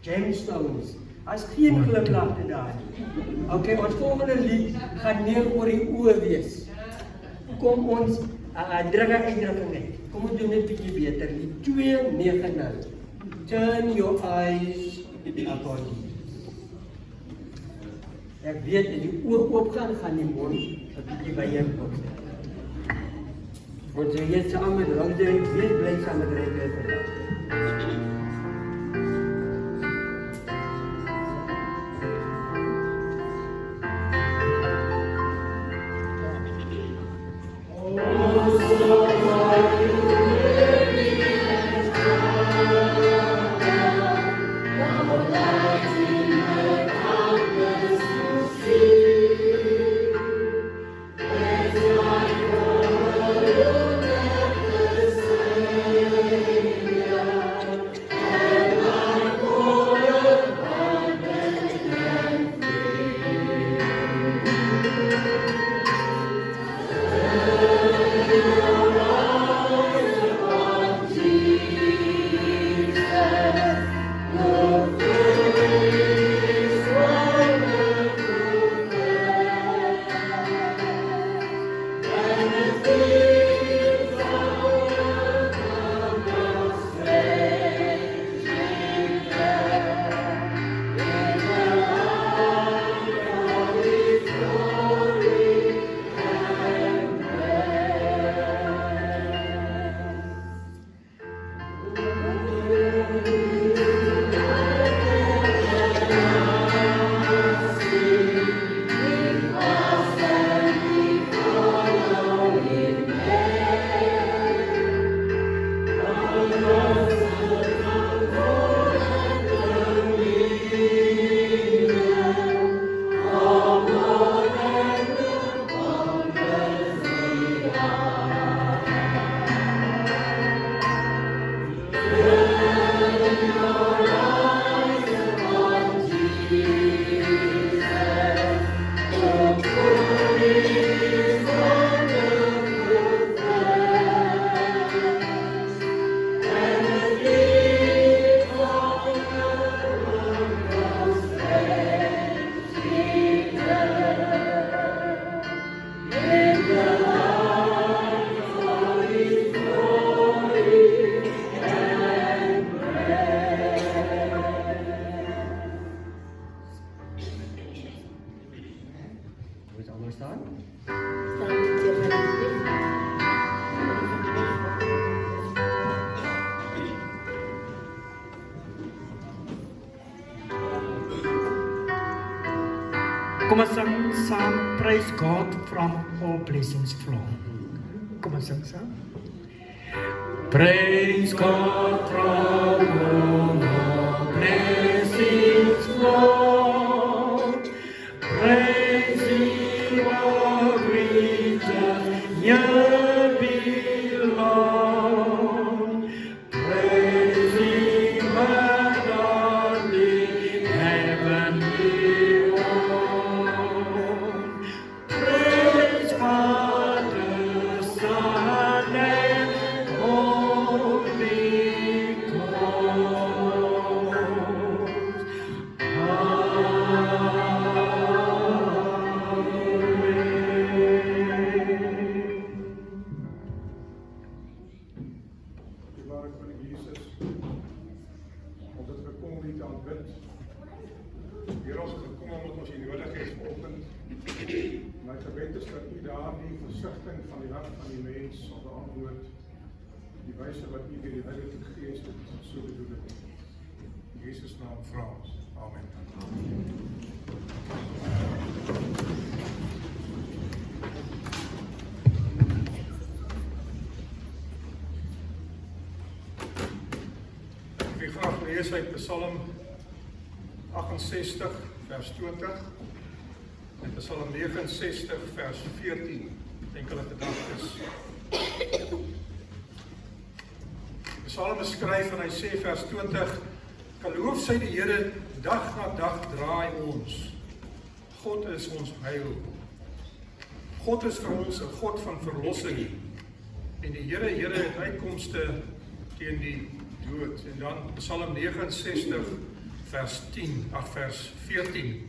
gemstones. As geen glimlagte daar nie. Okay, ons volgende lied gaan meer oor die oë wees. Kom ons druk 'n uitdrukking net. Kom ons doen dit bietjie beter. Die 290. Turn your eyes upon Jesus. Ek weet as die oë oopgaan, gaan die mond 'n bietjie by jou kom. Ons sê jy saam met Roger, wees bly saam met Roger vandag. Kom ons sing saam, praise God from all blessings flow. Kom ons sing saam. Praise God from all blessings flow. Praise Him, all creatures here belong. Praise Him above the heavenly. Praise Father, Son, and Holy Ghost. Waar ek van Jesus, ons het gekom om U te aanbid. Here, ons het gekom omdat ons U nodig het vanoggend. My gebed is dat U daardie versigtiging van die hart van die mens sal beantwoord, die wyse wat U deur die Heilige Gees het so bedoel het. In Jesus naam vra ons. Amen. Ek wil graag lees uit Psalm 68 vers 20 en Psalm 69 vers 14. Ek dink hulle gedag is. Die Psalm beskryf en hy sê vers 20: Geloof sy die Here, dag na dag draai ons. God is ons heil. God is vir ons 'n God van verlossing. En die Here het uitkomste teen die dood. En dan Psalm 69 vers 14.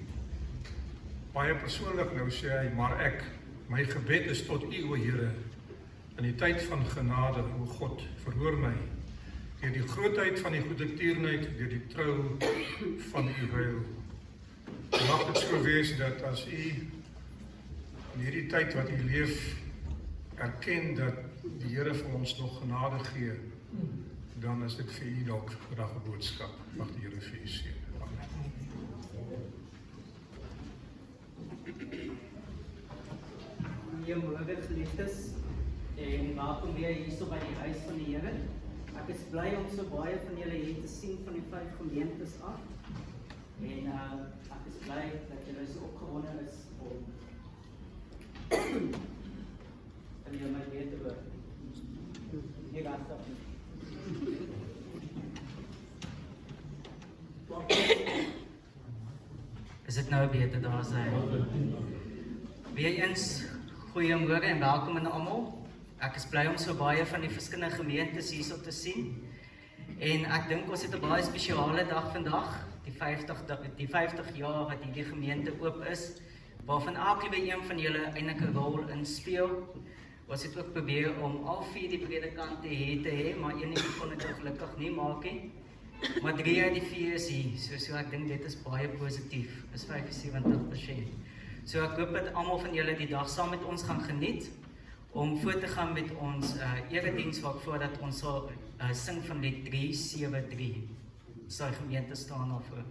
Baie persoonlik nou sê hy, maar ek, my gebed is tot U, o Here, in die tyd van genade, o God, verhoor my, deur die grootheid van die goedertierenheid, deur die trou van U heil. Mag dit so wees dat as U in hierdie tyd wat U leef, erken dat die Here vir ons nog genade gee, dan is dit vir U dalk vandag 'n boodskap. Mag die Here vir U seën. Amen. Goeiemôre geliefdes en welkom weer hierso by die huis van die Here. Ek is bly om so baie van julle hier te sien van die 5 gemeentes af. En ek is bly dat julle so opgewonde is om van julle my weer te hoor. Nie gasten. Is dit nou beter daar sy? Weer eens goeiemôre en welkom aan almal. Ek is bly om so baie van die verskillende gemeentes hierso te sien. En ek dink ons het 'n baie spesiale dag vandag, die 50 jaar wat hierdie gemeente oop is, waarvan elke een van julle eintlik 'n rol in speel. Ons het ook probeer om al 4 die predikante hier te hê, maar een kon dit gelukkig nie maak nie. Maar 3 uit die 4 is hier, so ek dink dit is baie positief, is 75%. So ek hoop dat almal van julle die dag saam met ons gaan geniet, om voort te gaan met ons erediens voordat ons sal sing van lied 373. Sy gemeente staan daarvoor.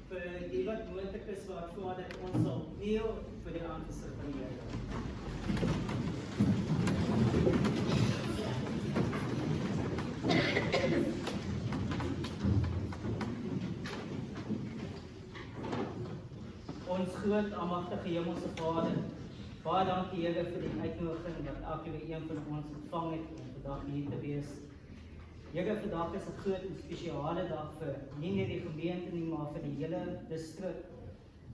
vir die wat moontlik is wat vra dat ons sal kniel vir die aangesig van die Here. Ons groot almagtige Hemelse Vader, baie dankie Here vir die uitnodiging wat elke een van ons ontvang het om vandag hier te wees. Here, vandag is 'n groot en spesiale dag vir nie net die gemeente nie, maar vir die hele distrik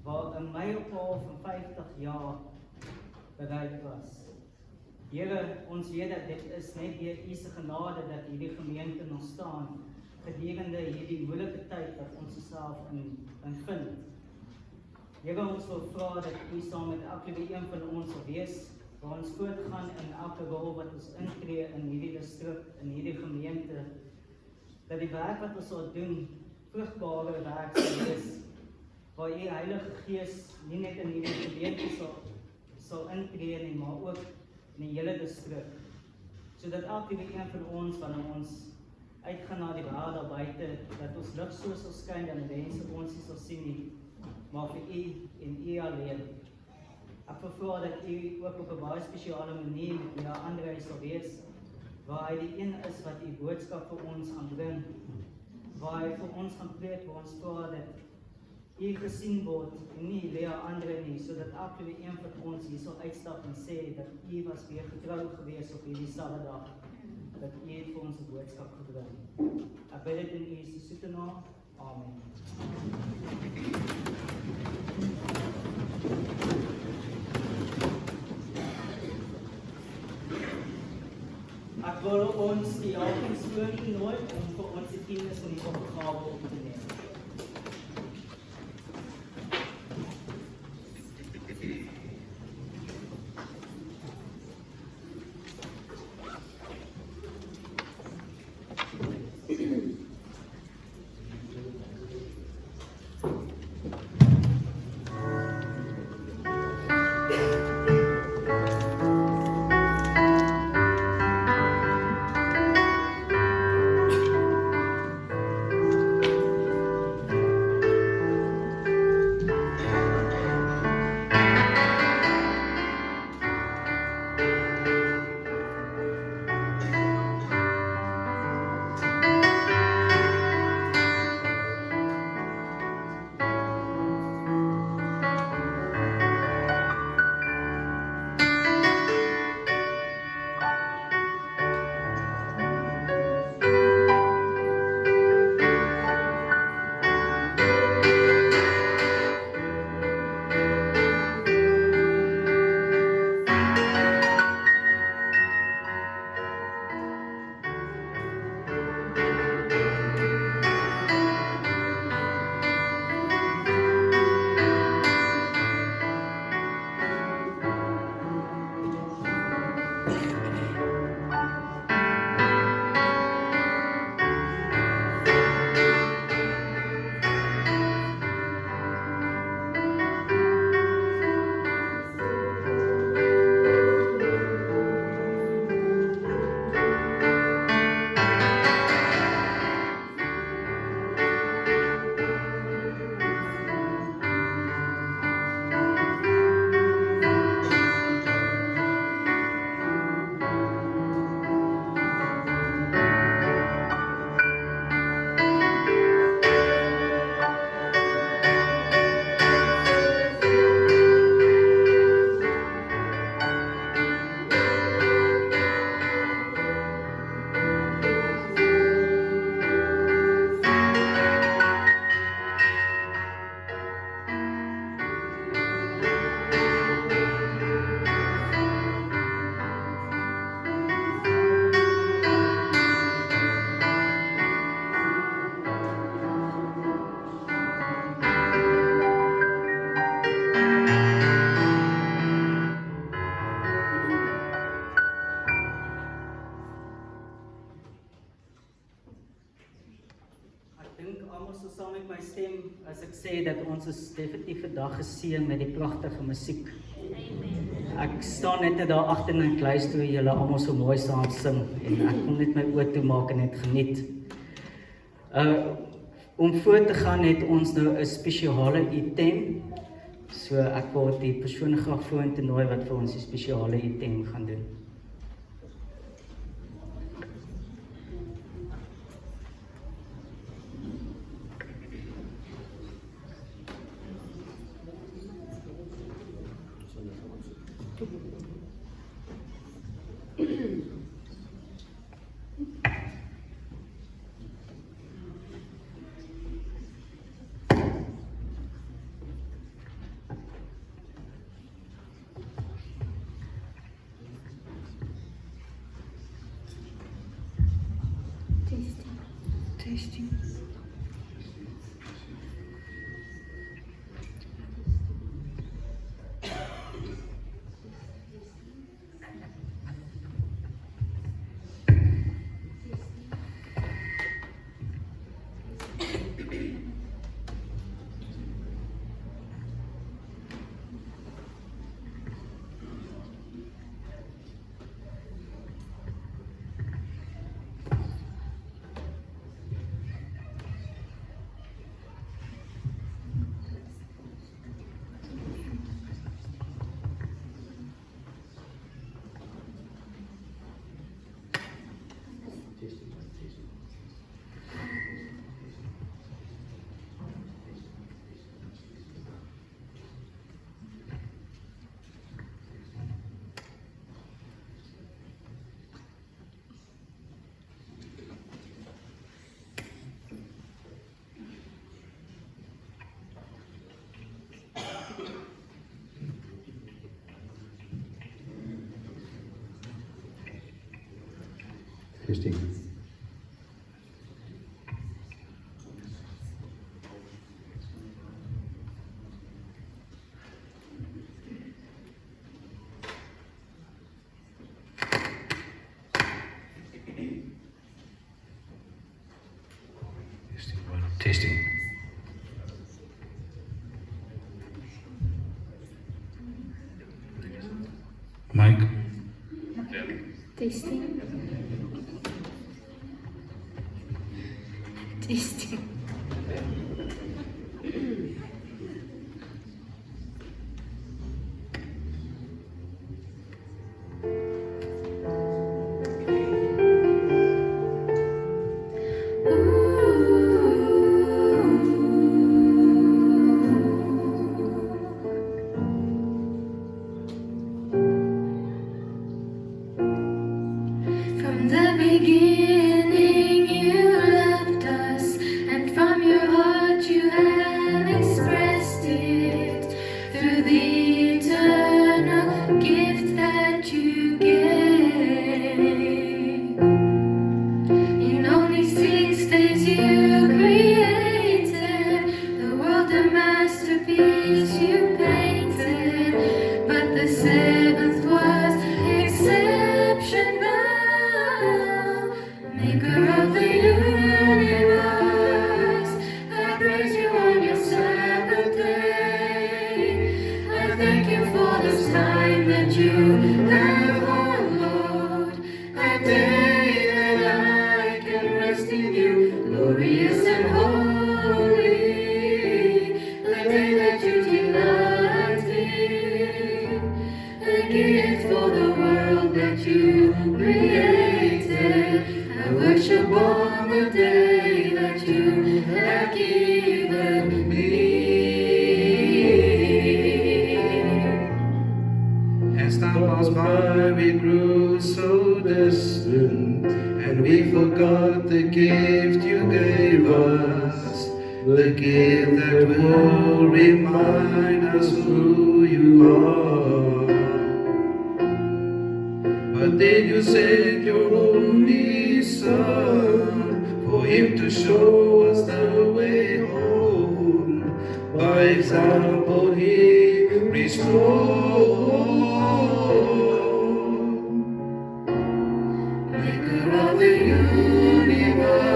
waar 'n mylpaal van 50 jaar bereik was. Here, ons weet dat dit is net deur U se genade dat hierdie gemeente nog staan gedurende hierdie moeilike tyd wat ons self in vind. Here, ons wil vra dat U saam met elke een van ons sal wees, waar ons voortgaan in elke rol wat ons intree in hierdie distrik, in hierdie gemeente, dat die werk wat ons sal doen, vrugbare werk sal wees, waar U Heilige Gees nie net in hierdie gemeente sal intree nie, maar ook in die hele distrik, sodat elke een van ons, wanneer ons uitgaan na die wêreld daar buite, dat ons lig so sal skyn dat mense ons nie sal sien nie, maar vir U en U alleen. Ek vra dat U ook op 'n baie spesiale manier met Meneer André sal wees, waar hy die een is wat U boodskap vir ons gaan bring, waar hy vir ons gaan preek, waar ons vra dat U gesien word en nie Lea André nie, sodat elke een van ons hier sal uitstap en sê dat U was weer getrou gewees op hierdie Saterdag, dat U het vir ons 'n boodskap gebring. Ek bid dit in U se soete naam. Amen. Ek wil ons die avondsvloering nooi om vir ons die kennis van die opgave op te neem. Saam met my stem as ek sê dat ons is definitief vandag geseën met die pragtige musiek. Ek staan net daar agter in 'n kluis toe julle almal so mooi saam sing en ek kon net my oë toe maak en net geniet. Om voor te gaan het ons nou 'n spesiale item. So ek wil die persoon graag vorentoe nooi wat vir ons 'n spesiale item gaan doen. Tasting. Tasting. Tasting. Mike. Tasting. Tasting. From the beginning you loved us, and from your heart you have expressed it through the eternal gift that you gave. In only 6 days you created the world, a masterpiece you painted, but the seventh was exceptional. Maker of the universe, I praise you on your Sabbath day. I thank you for this time that you have allowed, a day that I can rest in you, glorious and holy, the day that you delight in, a gift for the world that you created. I worship on the day that you have given me. As time passed by, we grew so distant, and we forgot the gift you gave us, the gift that will remind us who you are. But then you sent your only Son, for him to show us the way home. By example he restored. Maker of the universe,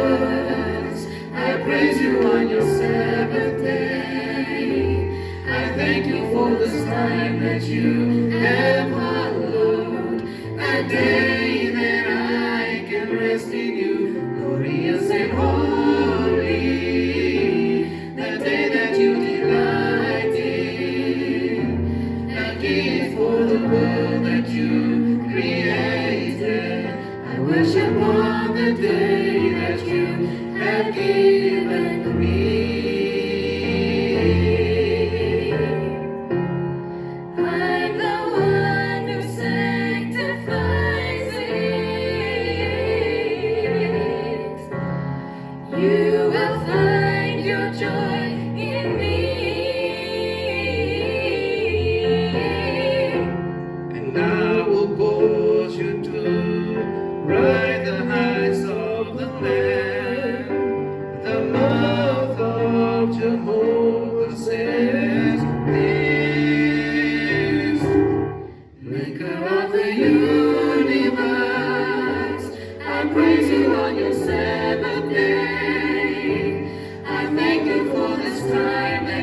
I praise you on your Sabbath day. I thank you for this time that you have hallowed, a day that I can rest in you, glorious and holy,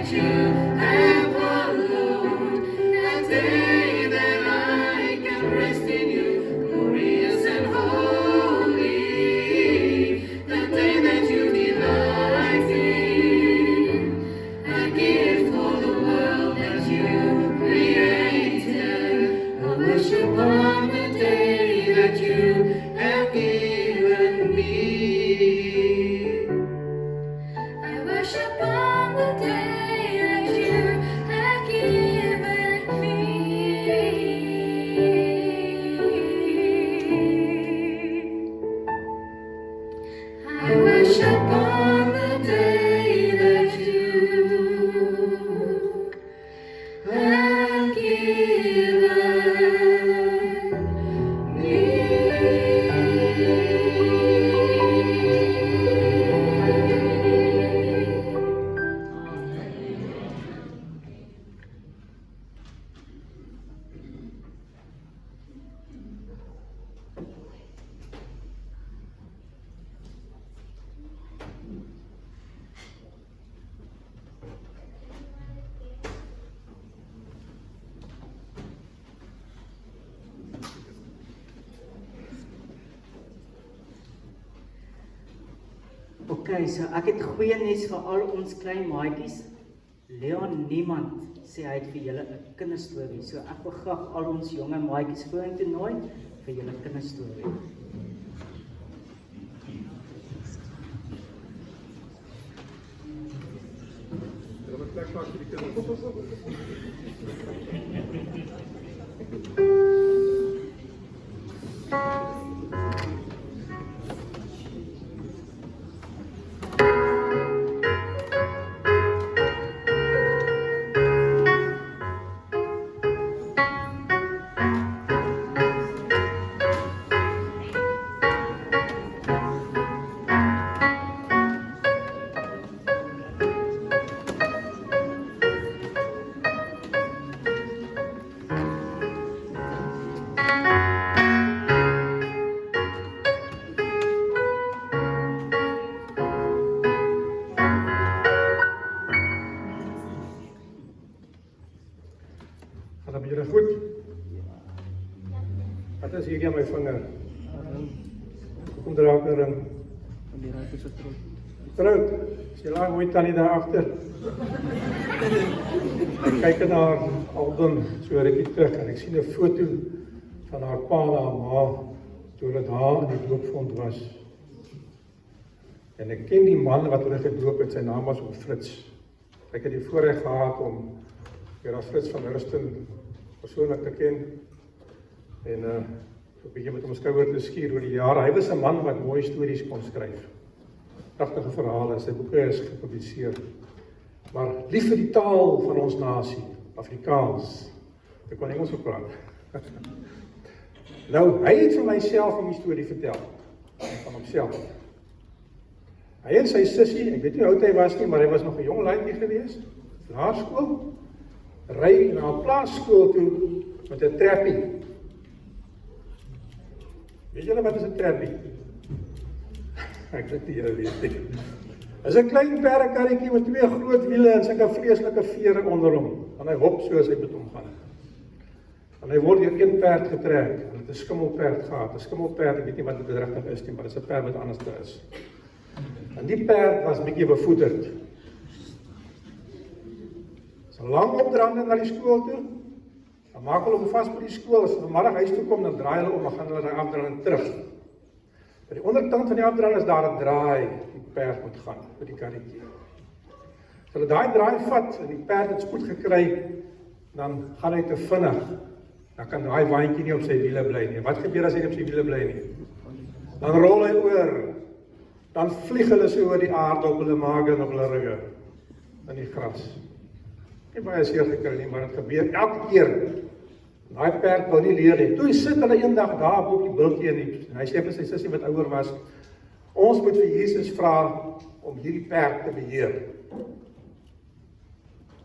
that you have hallowed, a day that I can rest in you, glorious and holy, the day that you delight in, a gift for the world that you created, a worship on the day that you have given me. I worship on the day that you have given me. I worship on the day that you have given Okay, so ek het goeie nuus vir al ons klein maatjies. Leon Niemand sê hy het vir julle 'n kinderstorie. So ek wil graag al ons jonge maatjies vorentoe nooi vir julle kinderstorie. Hulle moet plek maak vir die kinders. Gaat dat met jullie goed? Wat is hier aan mijn vinger? Kom draak erin. Getrouwd. Is je lang ooit dan niet daarachter? Ik kijk naar haar album, zo rukkie terug, en ik zie een foto van haar pa en haar ma, toen het haar in die doopvond was. En ik ken die man wat hulle gedoop het, zijn naam was ook Frits. Ik heb die voorrecht gehad om weer als Frits van Rusten persoonlijk te ken. En so 'n bietjie met hom skouer te skuur oor die jare. Hy was 'n man wat mooi stories kon skryf. Pragtige verhale, sy boeke is gepubliseer. Maar lief vir die taal van ons nasie, Afrikaans. Ek kon Engels ook praat. Nou, hy het vir myself 'n storie vertel van homself. Hy en sy sussie, ek weet nie hoe oud hy was nie, maar hy was nog 'n jong laaitjie gewees, laerskool, ry na 'n plaasskool toe met 'n trappie. Weet julle wat is 'n trappie? Ek dink nie julle weet nie. Dit is 'n klein perdekarretjie met 2 groot wiele en sulke vreeslike vere onder hom. En hy hop so as hy met hom gaan. En hy word deur een perd getrek. En dit is 'n skimmelperd gehad. 'n Skimmelperd, ek weet nie wat dit regtig is nie, maar dit is 'n perd wat anders is. En die perd was bietjie bevoederd. So lang opdraande na die skool toe. Dan maak hulle hom vas by die skool. As hulle vanmiddag huis toe kom, dan draai hulle om en gaan hulle daai afdraande terug. By die onderkant van die afdraande is daar 'n draai. Die perd moet gaan vir die karretjie. As hulle daai draai vat en die perd het spoed gekry, dan gaan hy te vinnig. Dan kan daai waantjie nie op sy wiele bly nie. Wat gebeur as hy nie op sy wiele bly nie? Dan rol hy oor. Dan vlieg hulle so oor die aarde op hulle mage en op hulle rugge in die gras. Nie baie seer gekry nie, maar dit gebeur elke keer. Daai perd wou nie leer nie. Toe sit hulle eendag daar op die bultjie en hy sê vir sy sussie wat ouer was, ons moet vir Jesus vra om hierdie perd te beheer.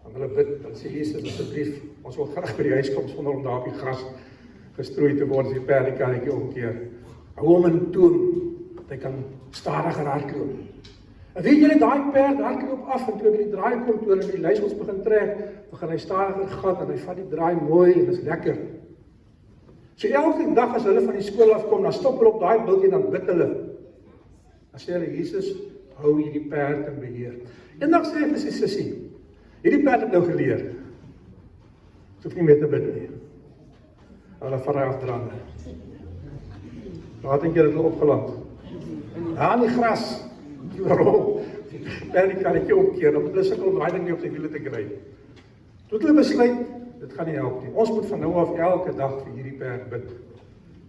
En hulle bid, dan sê Jesus asseblief, ons wil graag by die huis kom sonder om daar op die gras gestrooi te word as die perd die karretjie omkeer. Hou hom in toon, dat hy kan stadiger hardloop. En weet julle, daai perd hardloop af en toe by die draaikom toe hulle met die leiersels begin trek, begin hy stadiger gaan en hy vat die draai mooi en is lekker. So elke dag as hulle van die skool afkom, dan stop hulle op daai bultjie en dan bid hulle. Dan sê hulle, Jesus, hou hierdie perd in beheer. Eendag sê hy vir sy sussie, hierdie perd het nou geleer. So hoef nie meer te bid nie. Hulle vat hy afdraande. Laat een keer het hulle opgeland. Ja, in die gras. Waarom? Per die karretjie omkeer, dan moet hulle sukkel om daai ding nie op sy wiele te kry. Toe hulle besluit, dit gaan nie help nie. Ons moet van nou af elke dag vir hierdie perd bid.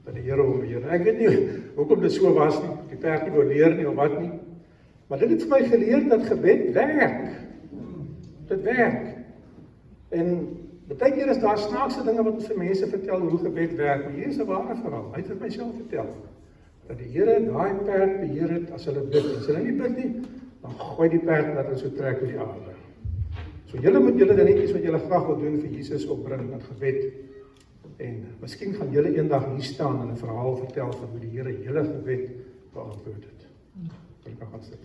Dat die Here hom beheer. Ek weet nie hoekom dit so was nie, die perd nie wou leer nie of wat nie. Maar dit het vir my geleer dat gebed werk. Dit werk. En baie keer is daar snaakse dinge wat ons vir mense vertel hoe gebed werk, maar hier is 'n ware verhaal. Hy het vir myself vertel dat die Here daai perd beheer het as hulle bid. As hulle nie bid nie, dan gooi die perd dat hulle so trek oor die aarde. So julle moet julle dingetjies wat julle graag wil doen vir Jesus opbring in gebed. En miskien gaan julle eendag hier staan en 'n verhaal vertel van hoe die Here julle gebed beantwoord het. Wil ek gaan sit.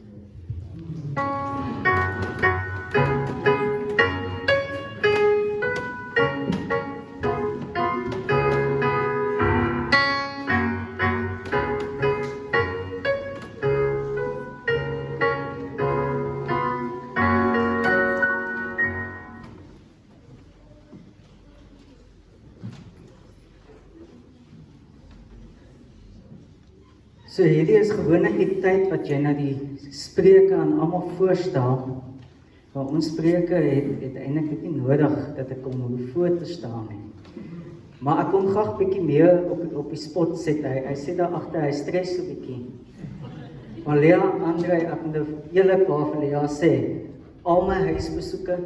So hierdie is gewoonlik die tyd wat jy na die spreuke aan almal voorstaan. Maar ons spreuke het eintlik nie nodig dat ek hom voor te staan nie. Maar ek kom graag bietjie meer op die spot sit. Hy sit daar agter, hy stres so bietjie. Maar Lea Andre, ek moet eerlik waar vir Lea sê, al my huisbesoeke,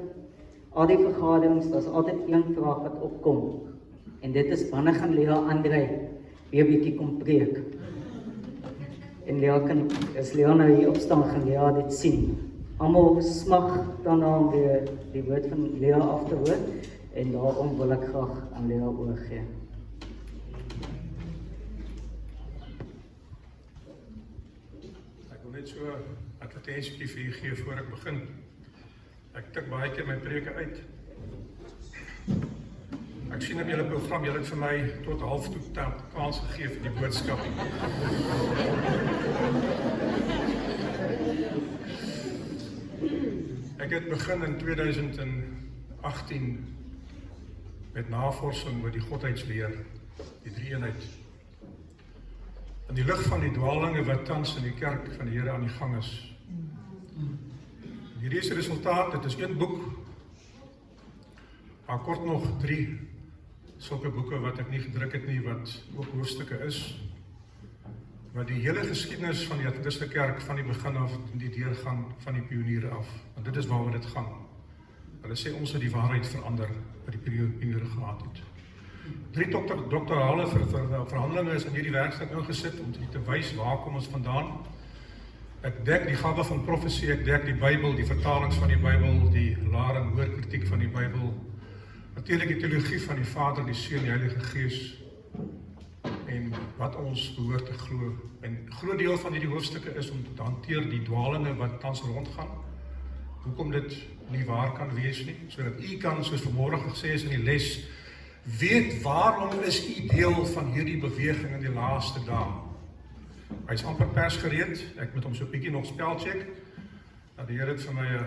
al die vergaderings, daar's altyd een vraag wat opkom. En dit is, wanneer gaan Lea Andre weer bietjie kom preek? En Lea as Lea nou hier opstaan, gaan Lea dit sien. Almal smag daarna om weer die woord van Lea af te hoor, en daarom wil ek graag aan Lea oorgee. Ek wil net so 'n advertensie vir u gee voor ek begin. Ek tik baie keer my preke uit. Ek sien op julle program, julle het vir my tot half toe kans gegee vir die boodskap. Ek het begin in 2018 met navorsing oor die godheidsleer, die drie-eenheid. In die lig van die dwaalinge wat tans in die kerk van die Here aan die gang is. Hierdie is die resultaat, dit is een boek, maar kort nog 3 sulke boeke wat ek nie gedruk het nie, wat ook hoofstukke is, wat die hele geskiedenis van die Adventiste kerk van die begin af, die deurgang van die pioniere af, want dit is waaroor dit gaan. Hulle sê ons het die waarheid verander, wat die pioniere gehad het. 3 doktorale verhandelinge is in hierdie werkstuk ingesit, om te wys waar kom ons vandaan. Ek dek die gawe van profesie, ek dek die Bybel, die vertalings van die Bybel, die laer en hoër kritiek van die Bybel, natuurlik die teologie van die Vader, die Seun, die Heilige Gees, en wat ons behoort te glo. En 'n groot deel van hierdie hoofstukke is om te hanteer die dwalinge wat tans rondgaan, hoekom dit nie waar kan wees nie, sodat u kan, soos vanmôre gesê is in die les, weet waarom is u deel van hierdie beweging in die laaste dae. Hy is amper pers gereed, ek moet hom so 'n bietjie nog spelcheck, dat die Here het vir my 'n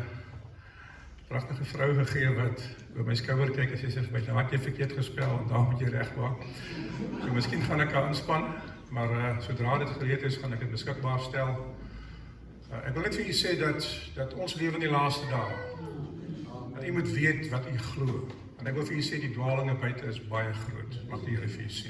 pragtige vrou gegee wat oor my skouer kyk en sy sê vir my, "Daar het jy verkeerd gespel en daar moet jy reg maak." So miskien gaan ek haar inspann, maar sodra dit gereed is, gaan ek dit beskikbaar stel. Ek wil net vir u sê dat ons lewe in die laaste dae. Dat u moet weet wat u glo. En ek wil vir u sê die dwalinge buite is baie groot. Mag die Here vir u sê.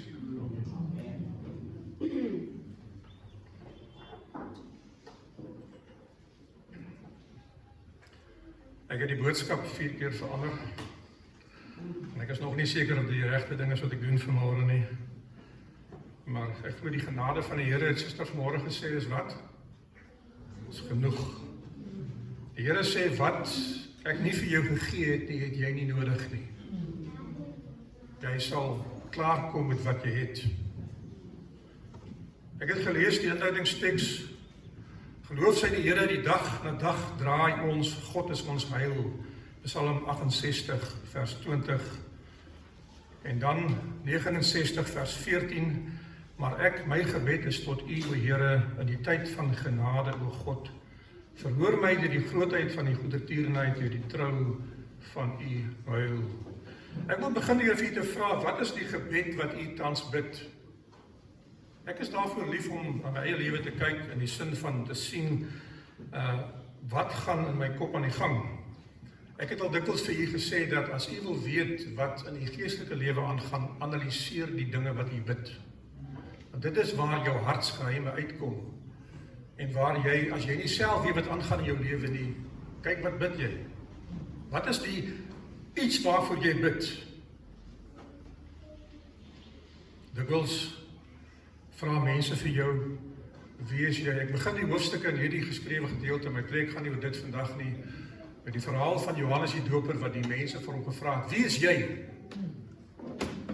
Ek het die boodskap 4 keer verander. En ek is nog nie seker of die regte ding is wat ek doen vanmôre nie. Maar ek glo die genade van die Here het suster vanmôre gesê is wat? Is genoeg. Die Here sê wat ek nie vir jou gegee het nie, het jy nie nodig nie. Jy sal klaarkom met wat jy het. Ek het gelees die inleidingsteks Geloof sy die Here, die dag na dag draai ons, God is ons heil. Psalm 68 vers 20 en dan 69 vers 14, maar my gebed is tot U, o Here, in die tyd van genade, o God. Verhoor my deur die grootheid van die goedertierenheid, deur die trou van U heil. Ek wil begin hier vir U te vra, wat is die gebed wat U tans bid? Ek is daarvoor lief om na my eie lewe te kyk, in die sin van te sien, wat gaan in my kop aan die gang. Ek het al dikwels vir U gesê, dat as U wil weet, wat in die geestelike lewe aangaan, analyseer die dinge wat U bid. Want dit is waar jou hartsgeheime uitkom. En waar jy, as jy nie self weet wat aangaan in jou lewe nie, kyk wat bid jy. Wat is die iets waarvoor jy bid? Dikwels vra mense vir jou, wie is jy? Ek begin die hoofstukke in hierdie geskrewe gedeelte, my preek gaan nie oor dit vandag nie, met die verhaal van Johannes die Doper, wat die mense vir hom gevra het, wie is jy?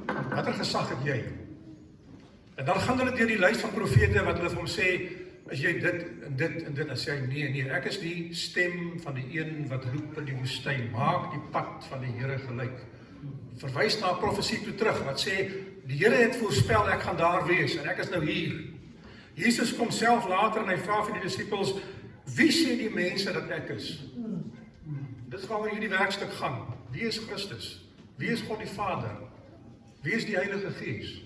Watter gesag het jy? En dan gaan hulle deur die lys van profete, wat hulle vir hom sê, is jy dit en dit en dit, en sê hy, nee, ek is die stem van die een wat roep in die woestyn, maak die pad van die Here gelyk. Verwys na 'n profesie toe terug, wat sê, die Here het voorspel, ek gaan daar wees, en ek is nou hier. Jesus kom self later en hy vra vir die disippels, wie sê die mense dat ek is? Dit is waaroor hierdie werkstuk gaan. Wie is Christus? Wie is God die Vader? Wie is die Heilige Gees?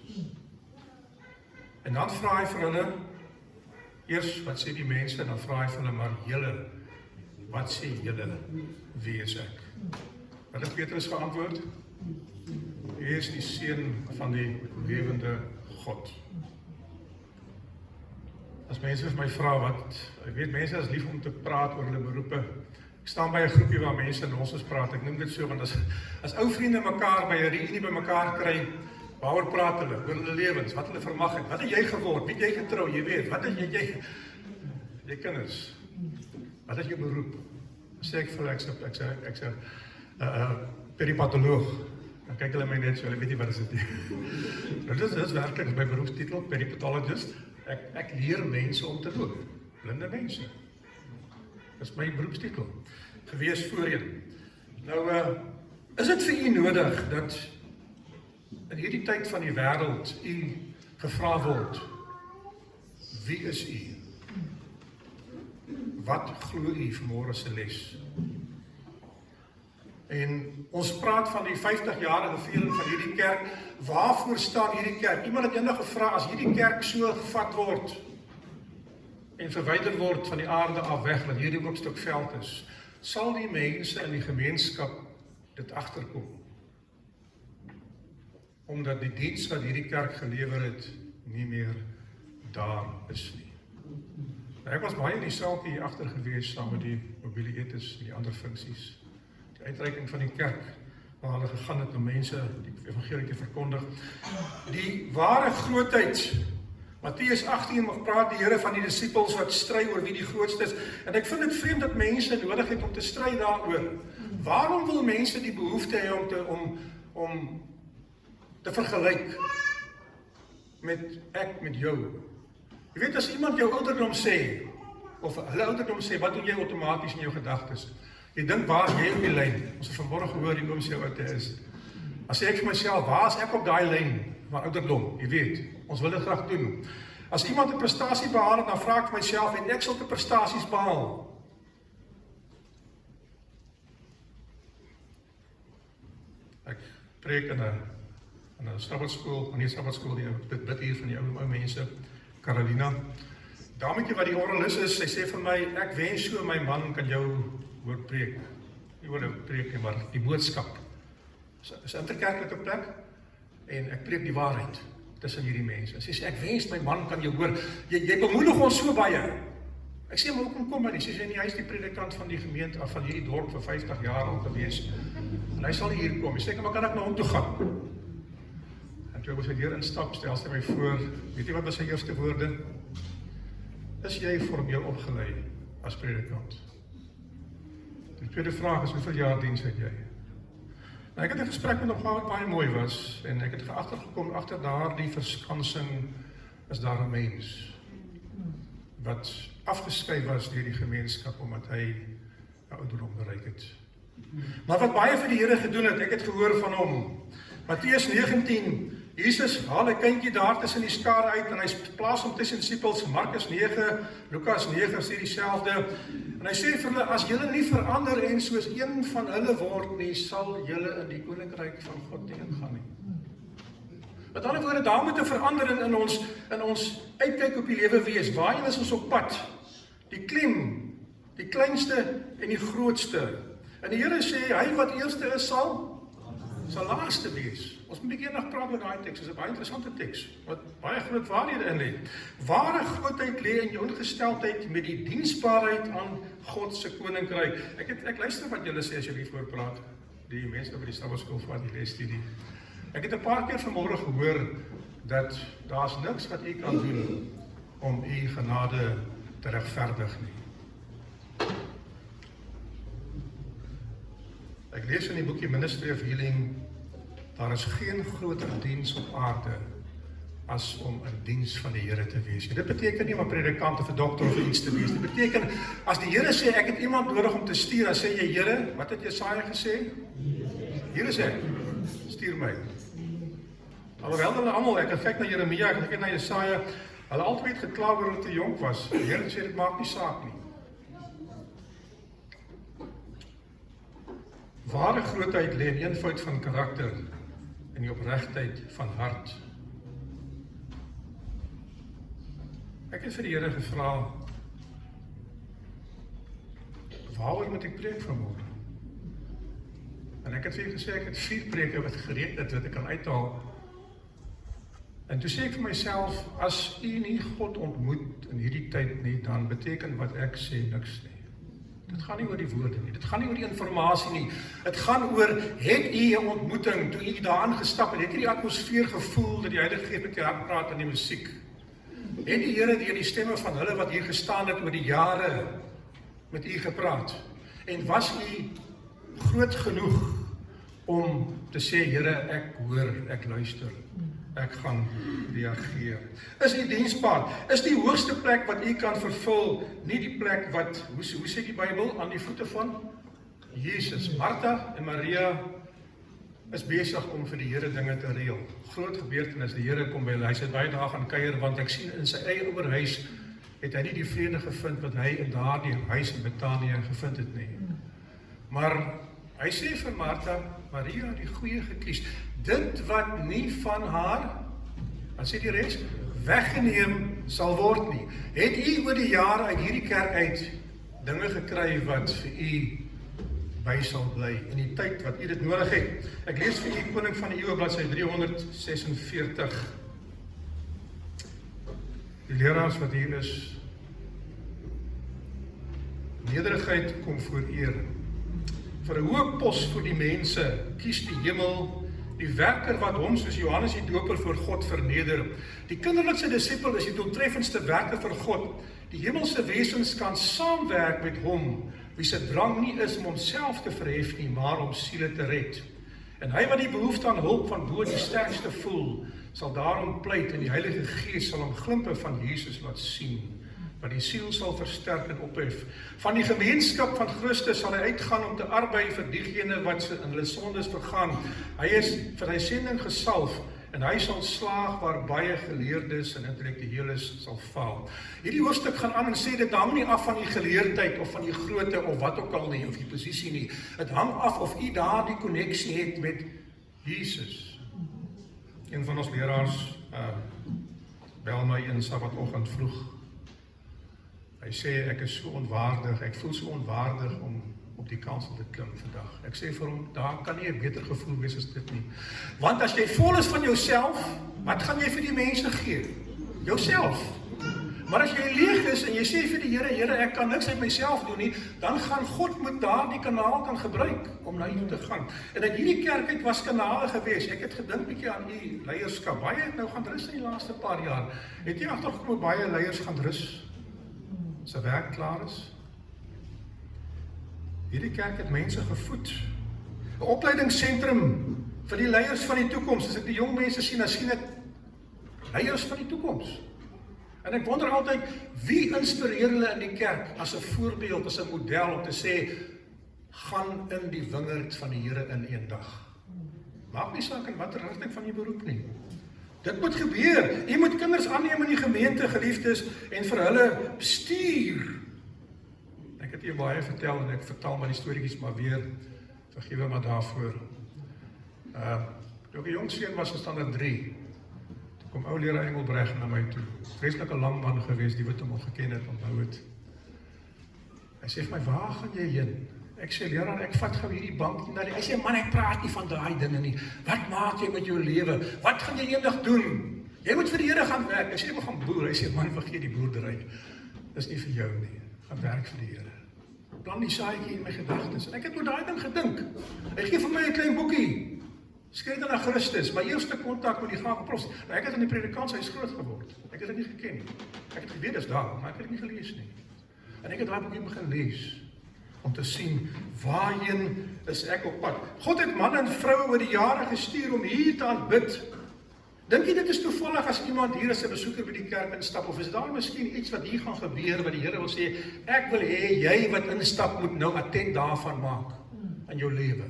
En dan vra hy vir hulle, eers wat sê die mense, en dan vra hy vir hulle, maar julle, wat sê julle, wie is ek? Wat het Petrus geantwoord? Hy is die seun van die lewende God. As mense vir my vra wat, ek weet mense is lief om te praat oor hulle beroepe. Ek staan by 'n groepie waar mense nonsens praat, ek noem dit so, want as ou vriende mekaar by 'n reunie by mekaar kry, waaroor praat hulle? Oor hulle lewens, wat hulle vermag het, wat het jy geword, wie het jy getrou, jy weet, wat het jy kinders, wat is jou beroep? Sê ek vir hulle, ek sê, peripatoloog, dan kyk hulle my net so, hulle weet nie wat is dit nie. Dit is werklik my beroepstitel, peripatologist, ek leer mense om te loop, blinde mense. Dis my beroepstitel, gewees voorheen. Nou, is dit vir u nodig, dat in hierdie tyd van die wêreld u gevra word, wie is u? Wat glo u vanmôre se les? En ons praat van die 50-jarige viering van hierdie kerk, waarvoor staan hierdie kerk? Iemand het eendag gevra, as hierdie kerk so gevat word, en verwyder word van die aarde af weg, wat hierdie ook stuk veld is, sal die mense in die gemeenskap dit agterkom. Omdat die diens wat hierdie kerk gelewer het, nie meer daar is nie. Ek was baie in die saaltjie hier agter gewees, saam met die mobiele etes en die ander funksies. Die uitreiking van die kerk, waar hulle gegaan het om mense die evangelie te verkondig. Die ware grootheid, Matteus 18 mag praat die Here van die disippels wat stry oor wie die grootste is. En ek vind dit vreemd dat mense nodig het om te stry daaroor. Waarom wil mense die behoefte hê om te vergelyk met ek met jou? Jy weet, as iemand jou ouderdom sê, of hulle ouderdom sê, wat doen jy outomaties in jou gedagtes? Jy dink, waar is jy op die lyn? Ons het vanmôre gehoor, die oom sê hoe oud hy is. As sê ek vir myself, waar is ek op daai lyn? Maar ouderdom, jy weet, ons wil dit graag doen. As iemand 'n prestasie behaal het, dan vra ek vir myself, en ek sulke prestasies behaal? Ek preek in 'n sabbatskool, nie sabbatskool nie, dit bid hier van die ou mense, Carolina. Dametjie wat die orgelis is, sy sê vir my, ek wens so my man kan jou hoor preek. Nie hoor preek nie, maar die boodskap. Is 'n interkerklike plek, en ek preek die waarheid tussen hierdie mense. Sy sê, ek wens my man kan jou hoor, jy bemoedig ons so baie. Ek sê, maar hoekom kom hy nie? Sy sê, nie, hy is die predikant van die gemeente, van hierdie dorp vir 50 jaar al gewees, en hy sal hier kom. Sy sê, maar kan ek na hom toe gaan? En toe was hy deur instap, stel sy my voor, weet jy wat was sy eerste woorde? Is jy formeel opgelei as predikant? Die tweede vraag is, hoeveel jaar diens het jy? Nou, ek het 'n gesprek met hom gehad wat baie mooi was, en ek het agtergekom, agter daardie verskansing is daar 'n mens. wat afgeskei was deur die gemeenskap omdat hy ouderdom bereik het. Maar wat baie vir die Here gedoen het, ek het gehoor van hom. Matteus 19, Jesus haal 'n kindjie daar tussen die skare uit en hy plaas hom tussen disippels. Markus 9, Lukas 9 sê dieselfde. En hy sê vir hulle, as julle nie verander en soos een van hulle word nie, sal julle in die koninkryk van God nie ingaan nie. Met ander woorde, daar moet 'n verandering in ons uitkyk op die lewe wees. Waarheen is ons op pad? Die klem, die kleinste en die grootste. En die Here sê, hy wat eerste is, sal laaste wees. Ons moet 'n bietjie eendag praat oor daai teks. Dit is 'n baie interessante teks wat baie groot waarhede in lê. Ware grootheid lê in jou ingesteldheid met die diensbaarheid aan God se koninkryk. Ek luister wat julle sê as julle hiervoor praat. Die mense by die Sabbatskool van die lesstudie. Ek het 'n paar keer vanmôre gehoor dat daar's niks wat u kan doen om u genade te regverdig nie. Ek lees in die boekie Ministry of Healing, daar is geen groter diens op aarde as om in diens van die Here te wees. Dit beteken nie om 'n predikant of 'n dokter of iets te wees. Dit beteken, as die Here sê, ek het iemand nodig om te stuur, dan sê jy, Here, wat het Jesaja gesê? Here sê, stuur my. Alhoewel hulle almal, ek kyk na Jeremia, ek kyk na Jesaja, hulle altyd gekla oor hulle te jonk was. Die Here sê, dit maak nie saak nie. Ware grootheid lê in eenvoud van karakter en die opregtheid van hart. Ek het vir die Here gevra, waaroor moet ek preek vanmôre? En ek het vir gesê, ek het 4 preke wat gereed het, wat ek kan uithaal. En toe sê ek vir myself, as u nie God ontmoet in hierdie tyd nie, dan beteken wat ek sê niks nie. Dit gaan nie oor die woorde nie, dit gaan nie oor die informasie nie. Dit gaan oor, het u 'n ontmoeting, toe u daarin gestap het, het u die atmosfeer gevoel, dat die Heilige Gees met jou hart praat in die musiek. Het die Here deur die stemme van hulle wat hier gestaan het oor die jare met u gepraat? En was u groot genoeg om te sê, Here, ek hoor, ek luister, ek gaan reageer? Is u diensbaar? Is die hoogste plek wat u kan vervul, nie die plek wat, hoe sê die Bybel, aan die voete van Jesus? Martha en Maria is besig om vir die Here dinge te reël. Groot gebeurtenis, die Here kom by hulle, hy sê baie dae gaan kuier, want ek sien in sy eie ouerhuis, het hy nie die vrede gevind wat hy in daardie huis in Betanië gevind het nie. Maar hy sê vir Martha, Maria het die goeie gekies, dit wat nie van haar, dan sê die res, weggeneem sal word nie. Het u oor die jare uit hierdie kerk uit dinge gekry wat vir u by sal bly in die tyd wat u dit nodig het? Ek lees vir u Koning van die Eeue, bladsy 346. Die leraars wat hier is, nederigheid kom voor eer. Vir 'n hoë pos vir die mense, kies die hemel, die werker wat hom soos Johannes die Doper voor God verneder. Die kinderlikste disipel is die doeltreffendste werker vir God. Die hemelse wesens kan saamwerk met hom, wie se drang nie is om homself te verhef nie, maar om siele te red. En hy wat die behoefte aan hulp van bo die sterkste voel, sal daarom pleit en die Heilige Gees sal hom glimpe van Jesus laat sien, wat die siel sal versterk en ophef. Van die gemeenskap van Christus sal hy uitgaan om te arbei vir diegene wat in hulle sondes vergaan. Hy is vir sy sending gesalf en hy sal slaag waar baie geleerdes en intellektueles sal faal. Hierdie hoofstuk gaan aan en sê dit hang nie af van die geleerdheid of van die grootte of wat ook al nie, of die posisie nie. Dit hang af of u daar die koneksie het met Jesus. Een van ons leraars bel my een Sabbatoggend vroeg. Hy sê, ek is so onwaardig, ek voel so onwaardig om op die kansel te klim vandag. Ek sê vir hom, daar kan nie 'n beter gevoel wees as dit nie. Want as jy vol is van jouself, wat gaan jy vir die mense gee? Jouself. Maar as jy leeg is en jy sê vir die Here, Here, ek kan niks uit myself doen nie, dan gaan God met daardie kanaal kan gebruik om na u te gaan. En in hierdie kerk het was kanale gewees. Ek het gedink bietjie aan u leierskap. Baie het nou gaan rus in die laaste paar jaar. Het jy agtergekom baie leiers gaan rus? Sy werk klaar is. Hierdie kerk het mense gevoed. 'n Opleidingsentrum vir die leiers van die toekoms. As ek die jong mense sien, dan sien ek leiers van die toekoms. En ek wonder altyd, wie inspireer hulle in die kerk as 'n voorbeeld, as 'n model om te sê, gaan in die wingerd van die Here in een dag. Maak nie saak in watter rigting van jou beroep nie. Dit moet gebeur. Jy moet kinders aanneem in die gemeente, geliefdes, en vir hulle bestuur. Ek het hier baie vertel en ek vertel maar die storieetjies maar weer. Vergewe maar daarvoor. Toe ek 'n jong seun was in standaard 3, toe kom ou leraar Engelbreg na my toe. Vreeslike lang man gewees, die wat hom al geken het, onthou het. Hy sê vir my, waar gaan jy heen? Ek sê, leraar, ek vat gou hierdie bank na die. Hy sê, man, ek praat nie van daai dinge nie. Wat maak jy met jou lewe? Wat gaan jy eendag doen? Jy moet vir die Here gaan werk. Ek sê, jy moet gaan boer. Hy sê, man, vergeet die boerdery. Dis nie vir jou nie. Gaan werk vir die Here. Plan die saadjie in my gedagtes. En ek het oor daai ding gedink. Hy gee vir my 'n klein boekie. Skrif dan na Christus. My eerste kontak met die Gawe Profesie. Nou, ek het in die predikantshuis groot geword. Ek het dit nie geken nie. Ek het geweet dis daar, maar ek het dit nie gelees nie. En ek het daai boekie begin lees om te sien waarheen is ek op pad. God het manne en vroue oor die jare gestuur om hier te aanbid. Dink jy dit is toevallig as iemand hier as 'n besoeker by die kerk instap, of is daar miskien iets wat hier gaan gebeur wat die Here wil sê, ek wil hê jy wat instap moet nou attent daarvan maak in jou lewe?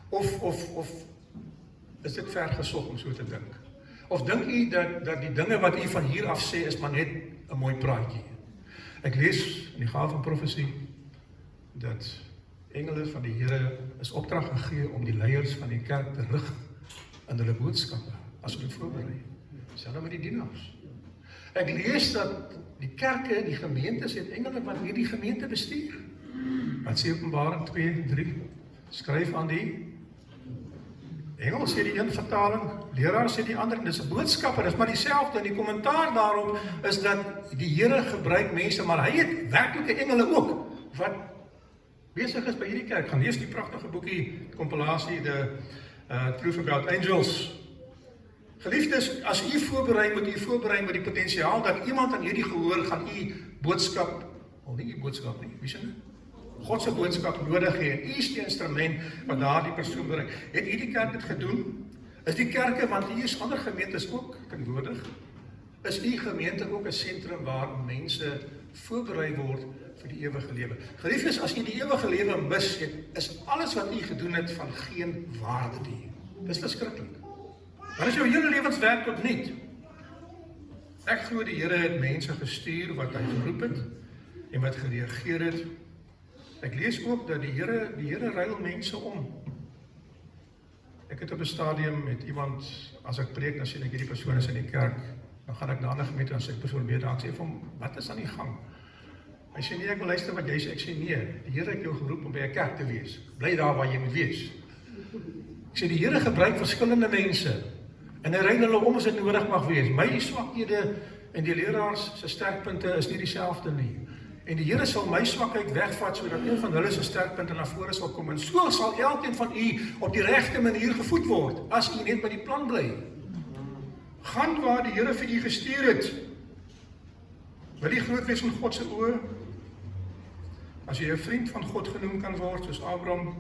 Of is dit ver gesog om so te dink? Of dink jy dat die dinge wat jy van hier af sê is maar net 'n mooi praatjie? Ek lees in die Gawe van Profesie dat engele van die Here is opdrag gegee om die leiers van die kerk te rig in hulle boodskappe as hulle voorberei. Selfs met die dienaars. Ek lees dat die kerke, die gemeentes het engele wat hierdie gemeente bestuur. Wat sê Openbaring 2:3? Skryf aan die engel, sê die een vertaling, leraar sê die ander, en dis 'n boodskapper, dis maar dieselfde, en die kommentaar daarop is dat die Here gebruik mense, maar hy het werklike engele ook, wat besig is by hierdie kerk. Gaan lees die pragtige boekie, kompilasie, The Truth About Angels. Geliefdes, as u voorberei, moet u voorberei met die potensiaal dat iemand aan hierdie gehoor gaan u boodskap, al nie u boodskap nie, wie sê nie? God se boodskap nodig hê, en u is die instrument wat daardie persoon bereik. Het hierdie kerk dit gedoen? Is die kerke, want hier is ander gemeentes ook teenwoordig, is die gemeente ook 'n sentrum waar mense voorberei word vir die ewige lewe. Geliefdes, as jy die ewige lewe mis het, is alles wat jy gedoen het van geen waarde nie. Dis verskriklik. Dan is jou hele lewenswerk tot niet. Ek glo die Here het mense gestuur wat hy geroep het en wat gereageer het. Ek lees ook dat die Here ruil mense om. Ek het op 'n stadium met iemand, as ek preek, dan sien ek hierdie persoon is in die kerk, dan gaan ek na 'n ander gemeente en sê ek persoon bid, dan sê ek vir hom, wat is aan die gang? Hy sê nee, ek wil luister wat jy sê. Ek sê nee, die Here het jou geroep om by 'n kerk te wees. Bly daar waar jy moet wees. Ek sê die Here gebruik verskillende mense en hy ruil hulle om as dit nodig mag wees. My swakhede en die leraars se sterkpunte is nie dieselfde nie. En die Here sal my swakheid wegvat sodat een van hulle se sterkpunte na vore sal kom. En so sal elkeen van u op die regte manier gevoed word as u net by die plan bly. Gaan waar die Here vir u gestuur het. Wil jy groot wees in God se oë? As jy 'n vriend van God genoem kan word soos Abraham,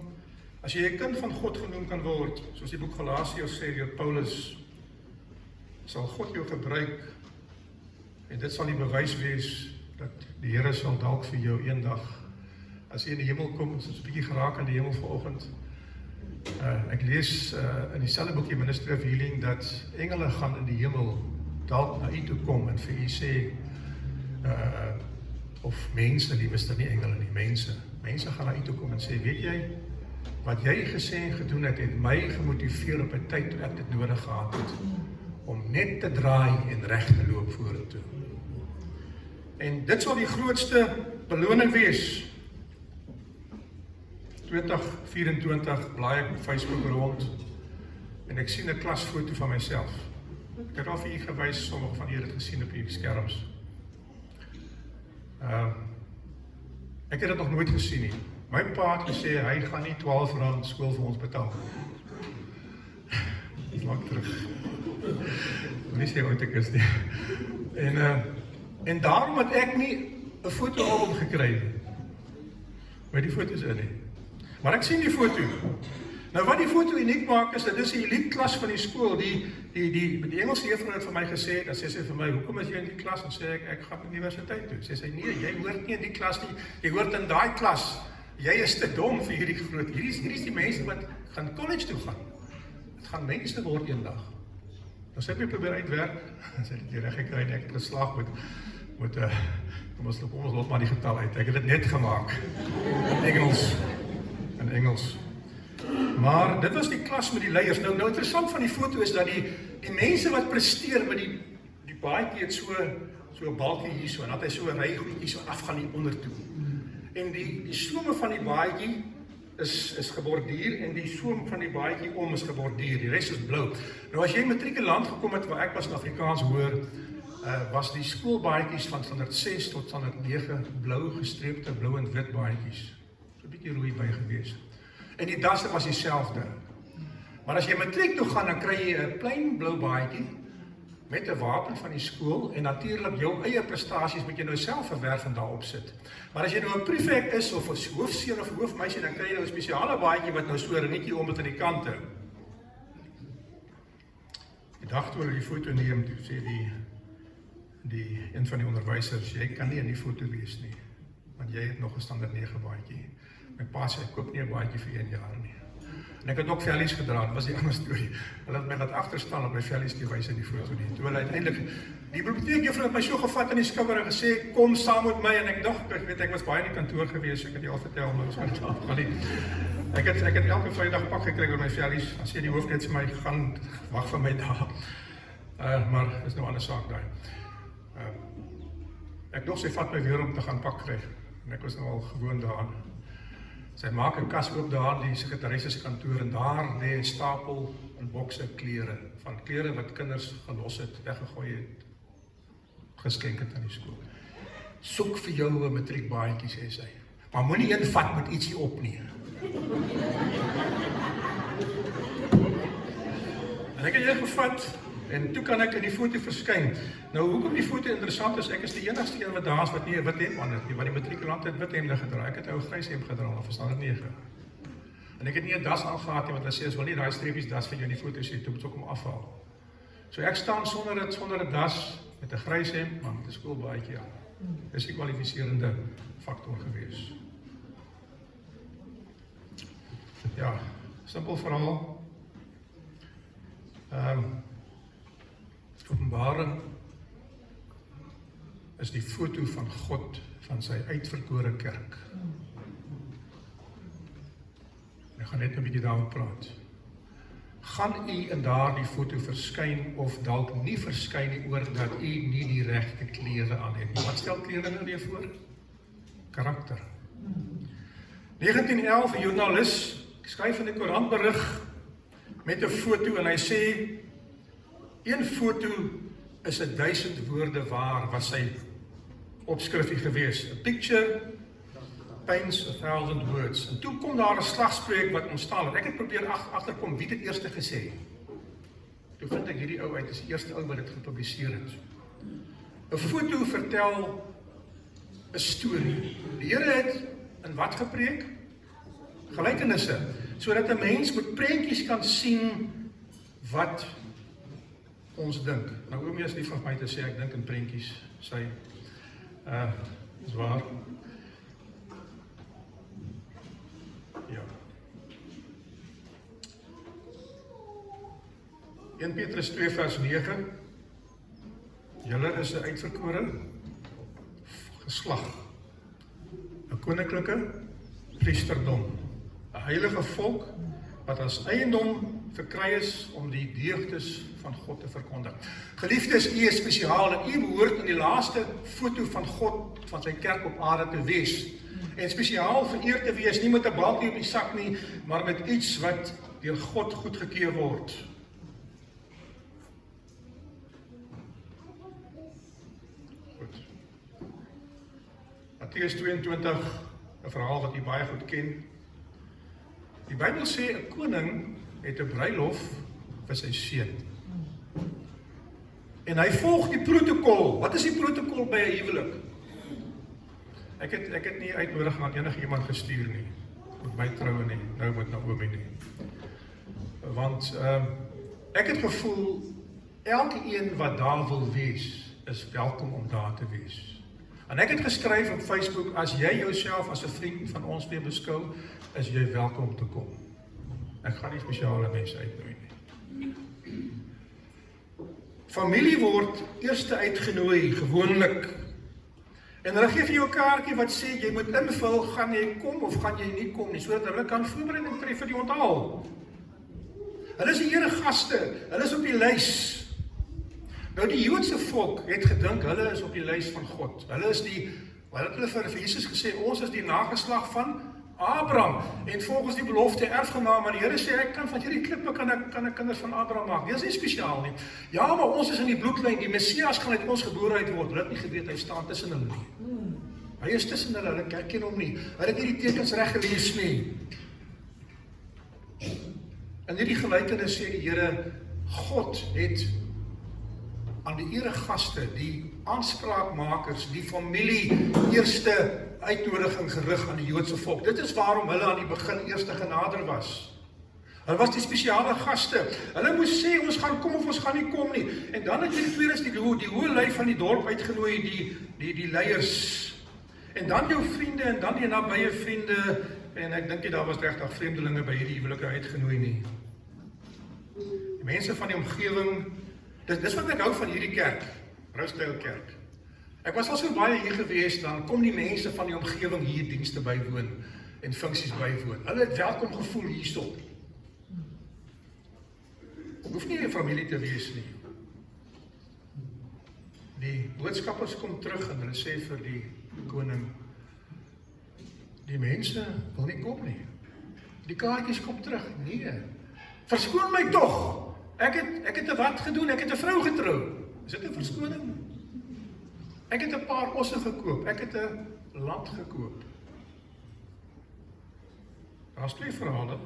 as jy 'n kind van God genoem kan word, soos die boek Galasiërs sê deur Paulus, sal God jou gebruik en dit sal die bewys wees dat die Here sal dalk vir jou eendag, as jy in die hemel kom, ons is 'n bietjie geraak in die hemel vanoggend. Ek lees in dieselfde boekie Ministry of Healing dat engele gaan in die hemel dalk na u toe kom en vir u sê, of mense, liefste, nie engele nie, mense gaan na u toe kom en sê, weet jy, wat jy gesê en gedoen het, het my gemotiveer op 'n tyd toe ek dit nodig gehad het, om net te draai en reg te loop vorentoe. En dit sal die grootste beloning wees. 2024 blaai ek op Facebook rond en ek sien 'n klasfoto van myself. Ek het al vir u gewys, sommige van u het dit gesien op die skerms. Ek het dit nog nooit gesien nie. My pa het gesê, hy gaan nie R12 skool vir ons betaal. Dis lang terug. Nie sê ooit ek is nie. En daarom het ek nie 'n fotoalbum gekry nie. Maar die foto's in nie. Maar ek sien die foto. Nou wat die foto uniek maak is, dit is die elite klas van die skool. Die Engelse juffrou het vir my gesê, dan sê sy vir my, hoekom is jy in die klas? Dan sê ek gaan universiteit toe. Sê sy, nee, jy hoort nie in die klas nie, jy hoort in daai klas. Jy is te dom vir hierdie groot. Hierdie is die mense wat gaan college toe gaan. Het gaan mense word eendag. Nou sê ek probeer uitwerk, dan sê ek die reg gekry en ek het geslaag met kom ons lot maar die getal uit. Ek het dit net gemaak. In Engels. Maar dit was die klas met die leiers. Nou interessant van die foto is dat die mense wat presteer met die baadjie het so 'n balkie hier so, en dat hy so 'n ry goedjie so afgaan hier onder toe. En die some van die baadjie is geborduur en die soom van die baadjie om is geborduur. Die res is blou. Nou as jy matrikulant gekom het waar ek was in Afrikaans hoor, was die skoolbaadjies van standaard 6 tot standaard 9 blou gestreepte blou en wit baadjies. So 'n bietjie rooi by gewees. En die dasse was dieselfde. Maar as jy matriek toe gaan, dan kry jy 'n plain blou baadjie met 'n wapen van die skool en natuurlik jou eie prestasies moet jy nou self verwerf en daarop sit. Maar as jy nou 'n prefek is of 'n hoofseun of 'n hoofmeisie, dan kry jy nou 'n spesiale baadjie wat nou so 'n ringetjie om het aan die kante. Die dag toe hulle die foto neem, toe sê die een van die onderwysers, jy kan nie in die foto wees nie, want jy het nog 'n standaard 9 baadjie. My pa sê, ek koop nie 'n baadjie vir 1 jaar nie. En ek het ook vellies gedra, dit was die ander storie. Hulle het my laat agterstaan op my vellies nie wys in die foto nie. Toe hulle uiteindelik, die biblioteekjuffrou het my so gevat in die skouer en gesê, kom saam met my, en ek dink, ek was baie in die kantoor gewees, ek het jou al vertel, maar ons gaan dit afgaan nie. Ek het elke Vrydag pak gekry oor my vellies, dan sê die hoof net vir my, gaan wag vir my daar. Maar is nou 'n ander saak daai. Ek dink sy vat my weer om te gaan pak kry, en ek was nou al gewoon daaraan. Sy maak 'n kas oop daar in die sekretaresse se kantoor en daar lê 'n stapel in bokse klere, van klere wat kinders gelos het, weggegooi het, geskenk het aan die skool. Soek vir jou 'n matriekbaadjie, sê sy. Maar moenie een vat met ietsie op nie. En ek het hier gevat, en toe kan ek in die foto verskyn. Nou, hoekom die foto interessant is, ek is die enigste een wat daar is wat nie 'n wit hemp aan het nie, want die matrikulante het wit hemde gedra. Ek het 'n ou grys hemp gedra, of is standaard 9. En ek het nie 'n das aangehad nie, want hulle sê, as wil nie daai streepies das vir jou in die foto sê, toe moet ek hom afhaal. So ek staan sonder 'n das, met 'n grys hemp, maar met 'n skoolbaadjie aan. Dis die kwalifiserende faktor gewees. Ja, simpel verhaal. Openbaring is die foto van God, van sy uitverkore kerk. Ek gaan net 'n bietjie daaroor praat. Gaan u in daardie foto verskyn of dalk nie verskyn nie oor dat u nie die regte klere aan het nie? Wat stel klere nou weer voor? Karakter. 1911, 'n joernalis skryf in 'n koerantberig met 'n foto en hy sê, een foto is 1000 woorde waar, was sy opskrifie gewees. A picture paints 1000 words. En toe kom daar 'n slagspreuk wat ontstaan het. Ek het probeer agterkom wie dit eerste gesê. Toe vind ek hierdie ou uit, is die eerste ou wat dit gepubliseer het. 'n Foto vertel 'n storie. Die Here het in wat gepreek? Gelykenisse, sodat 'n mens met prentjies kan sien wat ons dink. Nou, Oomie is lief van my te sê, ek dink in prentjies, sy, is waar. Ja. 1 Petrus 2 vers 9, julle is 'n uitverkore geslag, 'n koninklike priesterdom, 'n heilige volk, wat as eiendom verkry is om die deugdes van God te verkondig. Geliefdes, u is spesiaal en u behoort in die laaste foto van God, van sy kerk op aarde te wees. En spesiaal vereer te wees, nie met 'n balkie op die sak nie, maar met iets wat deur God goedgekeur word. Goed. Matteus 22, 'n verhaal wat u baie goed ken. Die Bybel sê 'n koning het 'n bruilof vir sy seun. En hy volg die protokol. Wat is die protokol by 'n huwelik? Ek het nie uitnodiging aan enige iemand gestuur nie. Met my troue nie, nou met Naomi nie. want ek het gevoel, elke een wat daar wil wees, is welkom om daar te wees. En ek het geskryf op Facebook, as jy jouself as 'n vriend van ons weer beskou, is jy welkom om te kom. Ek gaan nie spesiale mense uitnooi nie. Familie word eerste uitgenooi, gewoonlik. En hulle gee vir jou 'n kaartjie wat sê, jy moet invul, gaan jy kom of gaan jy nie kom nie, sodat hulle kan voorbereiding tref vir die onthaal. Hulle is die eregaste, hulle is op die lys. Nou die Joodse volk het gedink, hulle is op die lys van God. Hulle is wat het hulle vir Jesus gesê, ons is die nageslag van Abraham, en volgens die belofte erfgenaam, maar die Here sê, ek kan van hierdie klippe kan ek kinders van Abraham maak. Dit is nie spesiaal nie. Ja, maar ons is in die bloedlyn, die Messias gaan uit ons geboorheid word. Hulle het nie geweet, hy staan tussen hulle nie. Hy is tussen hulle, hulle herken hom nie. Hulle het nie die tekens reg gelees nie. In hierdie gelykenis sê die Here, God het aan die eregaste, die aanspraakmakers, die familie, eerste uitnodiging gerig aan die Joodse volk. Dit is waarom hulle aan die begin eerste genader was. Hulle was die spesiale gaste. Hulle moes sê, ons gaan kom of ons gaan nie kom nie. En dan het jy die tweede, die hoë lei van die dorp uitgenooi, die leiers. En dan jou vriende, en dan die nabye vriende, en ek dink nie, daar was regtig vreemdelinge by hierdie huwelike uitgenooi nie. Die mense van die omgewing, dis wat ek hou van hierdie kerk, Broustyl Kerk. Ek was al so baie hier gewees, dan kom die mense van die omgewing hier dienste bywoon en funksies bywoon. Hulle het welkom gevoel hierso. Hoef nie 'n familie te wees nie. Die boodskappers kom terug en hulle sê vir die koning, die mense wil nie kom nie. Die kaartjies kom terug. Nee. Verskoon my tog. Ek het 'n wat gedoen, ek het 'n vrou getrou. Is dit 'n verskoning? Ek het 'n paar osse gekoop, ek het 'n land gekoop. Daar's twee verhale.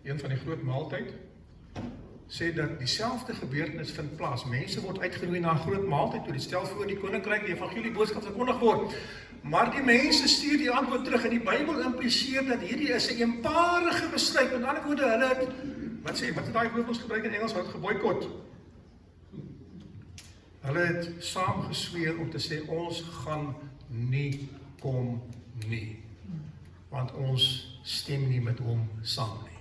Een van die groot maaltyd sê dat dieselfde gebeurtenis vind plaas. Mense word uitgenooi na 'n groot maaltyd toe. Dit stel voor die koninkryk, die evangelie boodskap verkondig word. Maar die mense stuur die antwoord terug en die Bybel impliseer dat hierdie is 'n eenparige besluit. Met ander woorde, hulle het wat het daai woord ons gebruik in Engels, wat geboikot. Hulle het saam gesweer om te sê, ons gaan nie kom nie. Want ons stem nie met hom saam nie.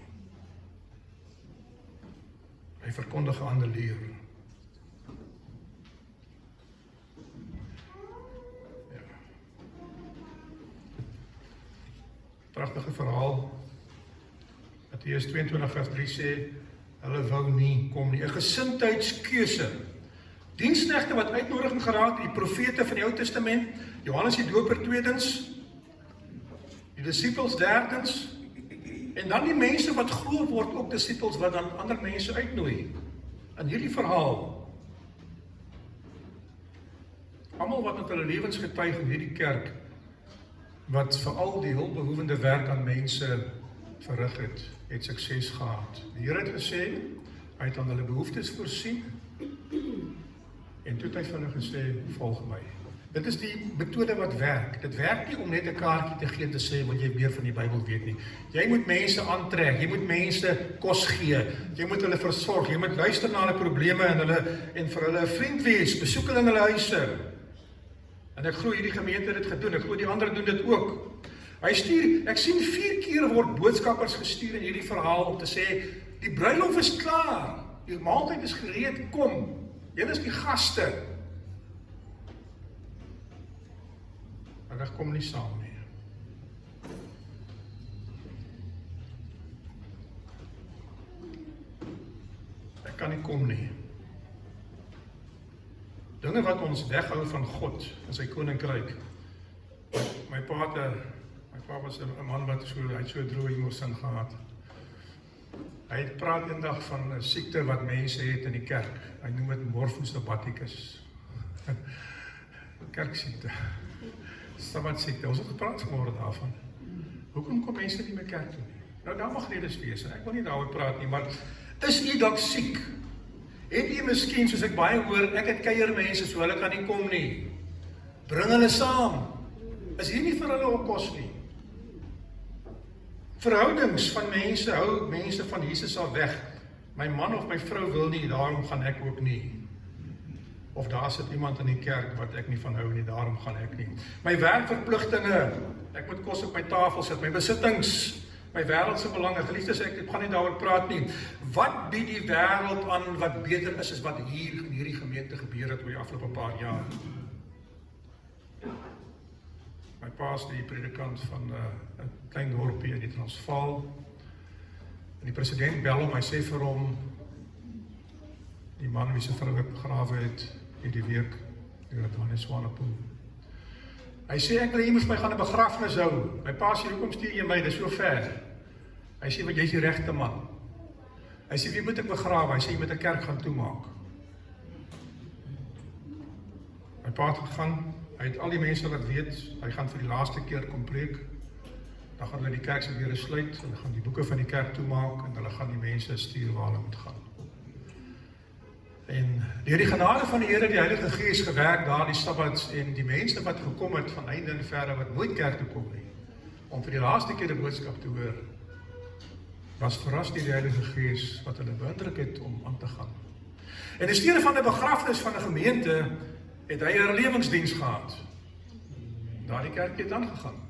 Hy verkondig 'n ander leer. Ja. Pragtige verhaal. Matteus 22:3 sê, hulle wou nie kom nie. 'n gesindheidskeuse. Diensknegte wat uitnodiging geraak het, die profete van die Ou Testament, Johannes die Doper tweedens, die disippels derdens, en dan die mense wat glo word ook disippels wat dan ander mense uitnooi. In hierdie verhaal, almal wat met hulle lewens getuig in hierdie kerk, wat veral die hulpbehoevende werk aan mense verrig het sukses gehad. Die Here het gesê, hy het aan hulle behoeftes voorsien, en toe het hy vir hulle gesê, volg my. Dit is die metode wat werk. Dit werk nie om net 'n kaartjie te gee en te sê wat jy meer van die Bybel weet nie. Jy moet mense aantrek, jy moet mense kos gee, jy moet hulle versorg, jy moet luister na hulle probleme en vir hulle 'n vriend wees, besoek hulle in hulle huise. En ek glo hierdie gemeente het dit gedoen, ek glo die ander doen dit ook. Hy stuur, ek sien 4 keer word boodskappers gestuur in hierdie verhaal om te sê, die bruilof is klaar, die maaltyd is gereed, kom. Julle is die gaste. Maar ek kom nie saam nie. Ek kan nie kom nie. Dinge wat ons weghou van God in sy koninkryk. My pa was 'n man wat hy het so droë emosie gehad. Hy praat eendag van 'n siekte wat mense het in die kerk. Hy noem dit Morbus Sabbaticus. Kerksiekte. Sabbatsiekte. Ons het gepraat vanmôre daarvan. Hoekom kom mense nie meer kerk toe nie? Nou, daar mag redes wees en ek wil nie daaroor praat nie, maar is u dalk siek? Het u miskien, soos ek baie hoor, ek het kuiermense, so hulle kan nie kom nie. Bring hulle saam. Is hier nie vir hulle op kos nie? Verhoudings van mense hou mense van Jesus al weg. My man of my vrou wil nie, daarom gaan ek ook nie. Of daar sit iemand in die kerk wat ek nie van hou nie, daarom gaan ek nie. My werkverpligtinge, ek moet kos op my tafel sit, my besittings, my wêreldse belange, geliefdes, ek gaan nie daaroor praat nie. Wat bied die wêreld aan wat beter is as wat hier in hierdie gemeente gebeur het oor die afgelope paar jaar? My pa is die predikant van 'n klein dorpie in die Transvaal. En die president bel hom, hy sê vir hom, die man wie sy vrou begrawe het hierdie week, die Johannes Swanepoel. Hy sê, ek wil jy moes my gaan 'n begrafnis hou. My pa sê, hoekom stuur jy my, dit is so ver. Hy sê, want jy is die regte man. Hy sê, wie moet ek begrawe? Hy sê, jy moet 'n kerk gaan toemaak. My pa het gegaan, hy het al die mense wat weet, hy gaan vir die laaste keer kom preek. Dan gaan hulle die kerk se deure sluit, hulle gaan die boeke van die kerk toemaak en hulle gaan die mense stuur waar hulle moet gaan. En deur die genade van die Here, die Heilige Gees gewerk daar die Sabbats en die mense wat gekom het van einde en verre wat nooit kerk toe kom nie, om vir die laaste keer 'n boodskap te hoor, was verras deur die Heilige Gees wat hulle beïndruk het om aan te gaan. En in steede van 'n begrafnis van 'n gemeente, het hy 'n herlewingsdiens gehad. Daardie kerk het aangegaan.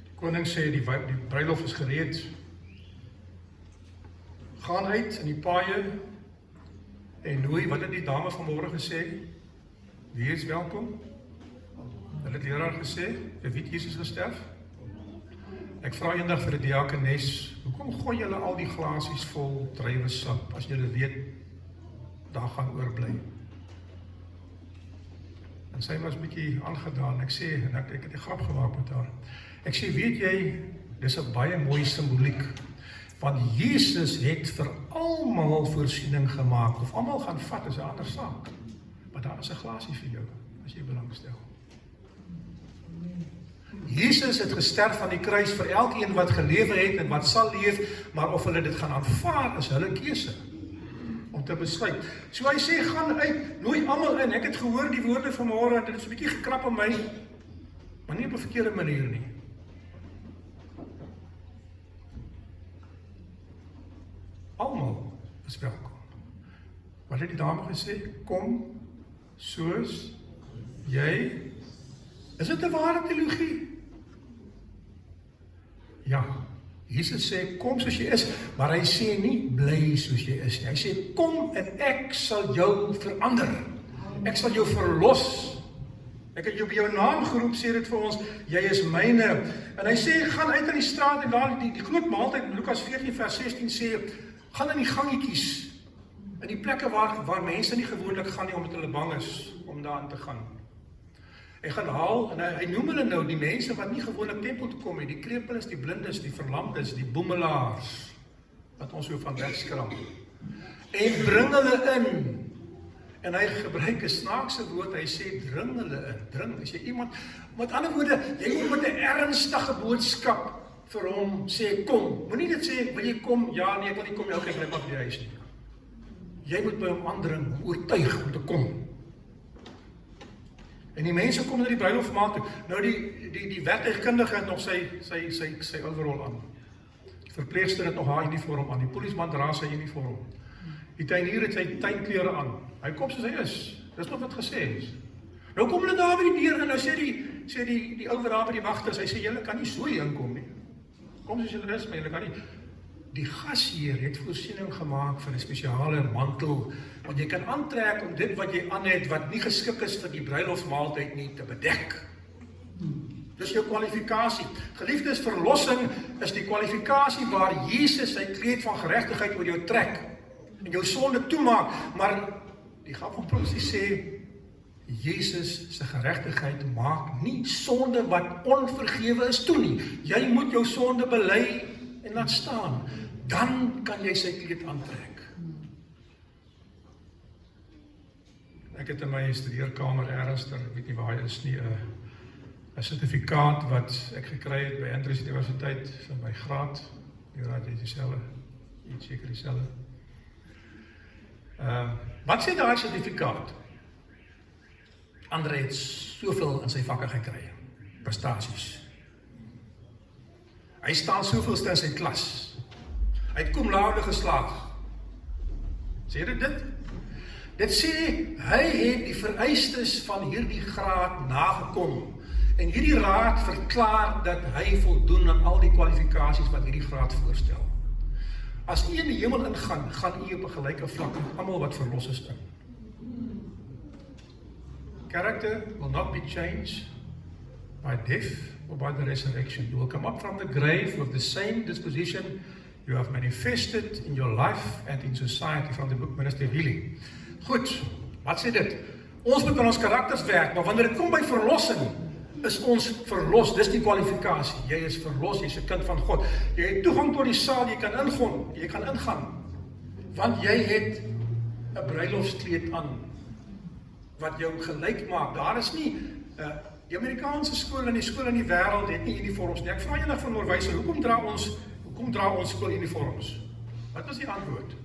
Die koning sê die bruilof is gereed. Gaan uit in die paaie en nooi, wat het die dame vanmôre gesê? Wie is welkom? Hulle het leraar gesê, vir wie het Jesus gesterf? Ek vra eendag vir die diakenes, hoekom gooi julle al die glasies vol druiwesap, as julle weet, daar gaan oorbly? En sy was bietjie aangedaan, ek sê, en ek het 'n grap gemaak met haar, ek sê, weet jy, dis 'n baie mooi simboliek, want Jesus het vir almal voorsiening gemaak, of almal gaan vat, is 'n ander saak, maar daar is 'n glasie vir jou, as jy belangstel. Jesus het gesterf aan die kruis vir elkeen wat gelewe het en wat sal leef, maar of hulle dit gaan aanvaar is hulle keuse om te besluit. So hy sê, gaan uit, nooi almal in. Ek het gehoor die woorde vanmôre en dit is 'n bietjie gekrap aan my, maar nie op 'n verkeerde manier nie. Almal is welkom. Wat het die dame gesê? Kom soos jy. Is dit 'n ware teologie? Ja, Jesus sê, kom soos jy is, maar hy sê nie, bly soos jy is nie. Hy sê, kom en ek sal jou verander. Ek sal jou verlos. Ek het jou by jou naam geroep, sê dit vir ons, jy is myne. En hy sê, gaan uit in die straat, en daar die groot maaltyd, Lukas 14 vers 16 sê, gaan in die gangetjies, in die plekke waar mense nie gewoonlik gaan nie, omdat hulle bang is om daarin te gaan. Hy gaan haal, en hy noem hulle nou, die mense wat nie gewoonlik tempel toe kom nie, die krepeles, die blindes, die verlamdes, die boemelaars, wat ons so van wegskram, en bring hulle in, en hy gebruik 'n snaakse woord, hy sê, dring hulle in, dring, as jy iemand, met ander woorde, jy moet met 'n ernstige boodskap vir hom sê, kom, moenie dit sê, wil jy kom, ja, nee, ek wil nie kom, okay, bly maar by die huis nie, jy moet by hom aandring, oortuig om te kom. En die mense kom na die bruilofmaal toe. Nou die werktuigkundige het nog sy overall aan. Die verpleegster het nog haar uniform aan. Die polisieman dra sy uniform. Die tuinier het sy tuinklere aan. Hy kom soos hy is. Dis nog wat gesê is. Nou kom hulle daar by die deur en nou sê die ou wat daar by die wagters, hy sê julle kan nie so hier inkom nie. Kom soos julle is, maar julle kan nie. Die gasheer het voorsiening gemaak vir 'n spesiale mantel, want jy kan aantrek om dit wat jy aan het, wat nie geskik is vir die bruilofsmaaltyd nie, te bedek. Dis jou kwalifikasie. Geliefdes, verlossing is die kwalifikasie waar Jesus sy kleed van geregtigheid oor jou trek, en jou sonde toemaak, maar die grap van Paulus sê, Jesus se geregtigheid maak nie sonde wat onvergewe is toe nie. Jy moet jou sonde bely en laat staan, dan kan jy sy kleed aantrek. Ek het in my studeerkamer ergens, ek weet nie waar hy is nie, 'n sertifikaat wat ek gekry het by Andrews Universiteit vir my graad. Die raad het dieselfde, iets seker dieselfde. Wat sê daai sertifikaat? Andre het soveel in sy vakke gekry, prestasies. Hy staan soveelste in sy klas. Hy het cum laude geslaag. Sê dit? Dit sê, hy het die vereistes van hierdie graad nagekom. En hierdie raad verklaar dat hy voldoen aan al die kwalifikasies wat hierdie graad voorstel. As u in die hemel ingaan, gaan u op 'n gelyke vlak met almal wat verlos is in. Character will not be changed by death or by the resurrection. You will come up from the grave with the same disposition you have manifested in your life and in society, from the book Ministry of Healing. Goed, wat sê dit? Ons moet aan ons karakters werk, maar wanneer dit kom by verlossing, is ons verlos, dis die kwalifikasie. Jy is verlos, jy is 'n kind van God. Jy het toegang tot die saal, jy kan ingaan. Want jy het 'n bruilofskleed aan wat jou gelyk maak. Daar is nie die Amerikaanse skole en die skole in die wêreld het nie uniforms nie. Ek vra eendag van onderwysers, hoekom dra ons skooluniforms? Wat is die antwoord?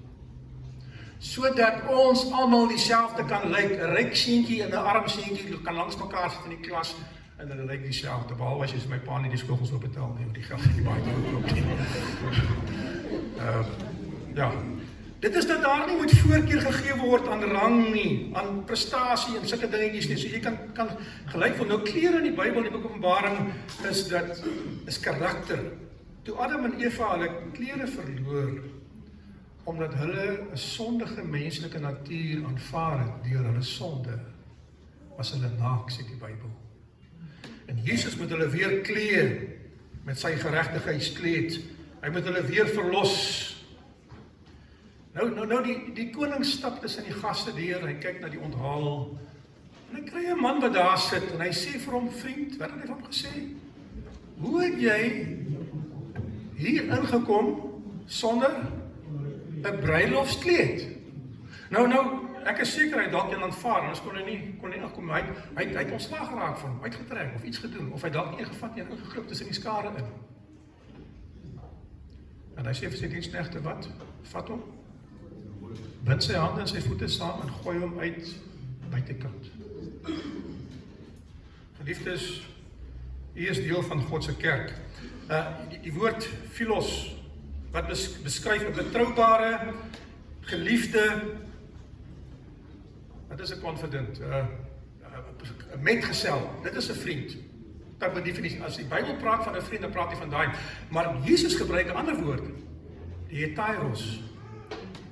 Sodat ons almal dieselfde kan lyk. 'n Ryk seentjie en 'n arm seentjie kan langs mekaar sit in die klas en hulle lyk dieselfde. Behalwe as jy my pa nie die skoolgeld sou betaal nie, die geld nie baie goed nie. Ja. Dit is dat daar nie moet voorkeur gegee word aan rang nie, aan prestasie en sulke dingetjies nie. So jy kan gelyk van nou klere in die Bybel, die boek Openbaring is karakter. Toe Adam en Eva hulle klere verloor, omdat hulle 'n sondige menslike natuur aanvaar het deur hulle sonde, was hulle naak, sê die Bybel. En Jesus moet hulle weer klee met sy geregtigheidskleed. Hy moet hulle weer verlos. Nou die koning stap tussen die gaste deur, hy kyk na die onthaal, en hy kry 'n man wat daar sit, en hy sê vir hom, vriend, wat het hy vir hom gesê? Hoe het jy hier ingekom sonder 'n bruilofskleed? Nou, ek is seker hy dalk een aanvaar, anders kon hy nie inkom, hy het ontslaag geraak van hom, uitgetrek, of iets gedoen, of hy dalk ingevat en ingegrip tussen die skare in. En hy sê vir sy diensknegte, wat? Vat hom, bind sy hande en sy voete saam en gooi hom uit buitekant. Geliefdes, hier is deel van God se kerk. Die woord philos, wat beskryf 'n betroubare, geliefde, wat is 'n confident, 'n metgesel, dit is 'n vriend. Dat by definisie, as die Bybel praat van 'n vriend, dan praat hy van daai. Maar Jesus gebruik 'n ander woord, die heteros.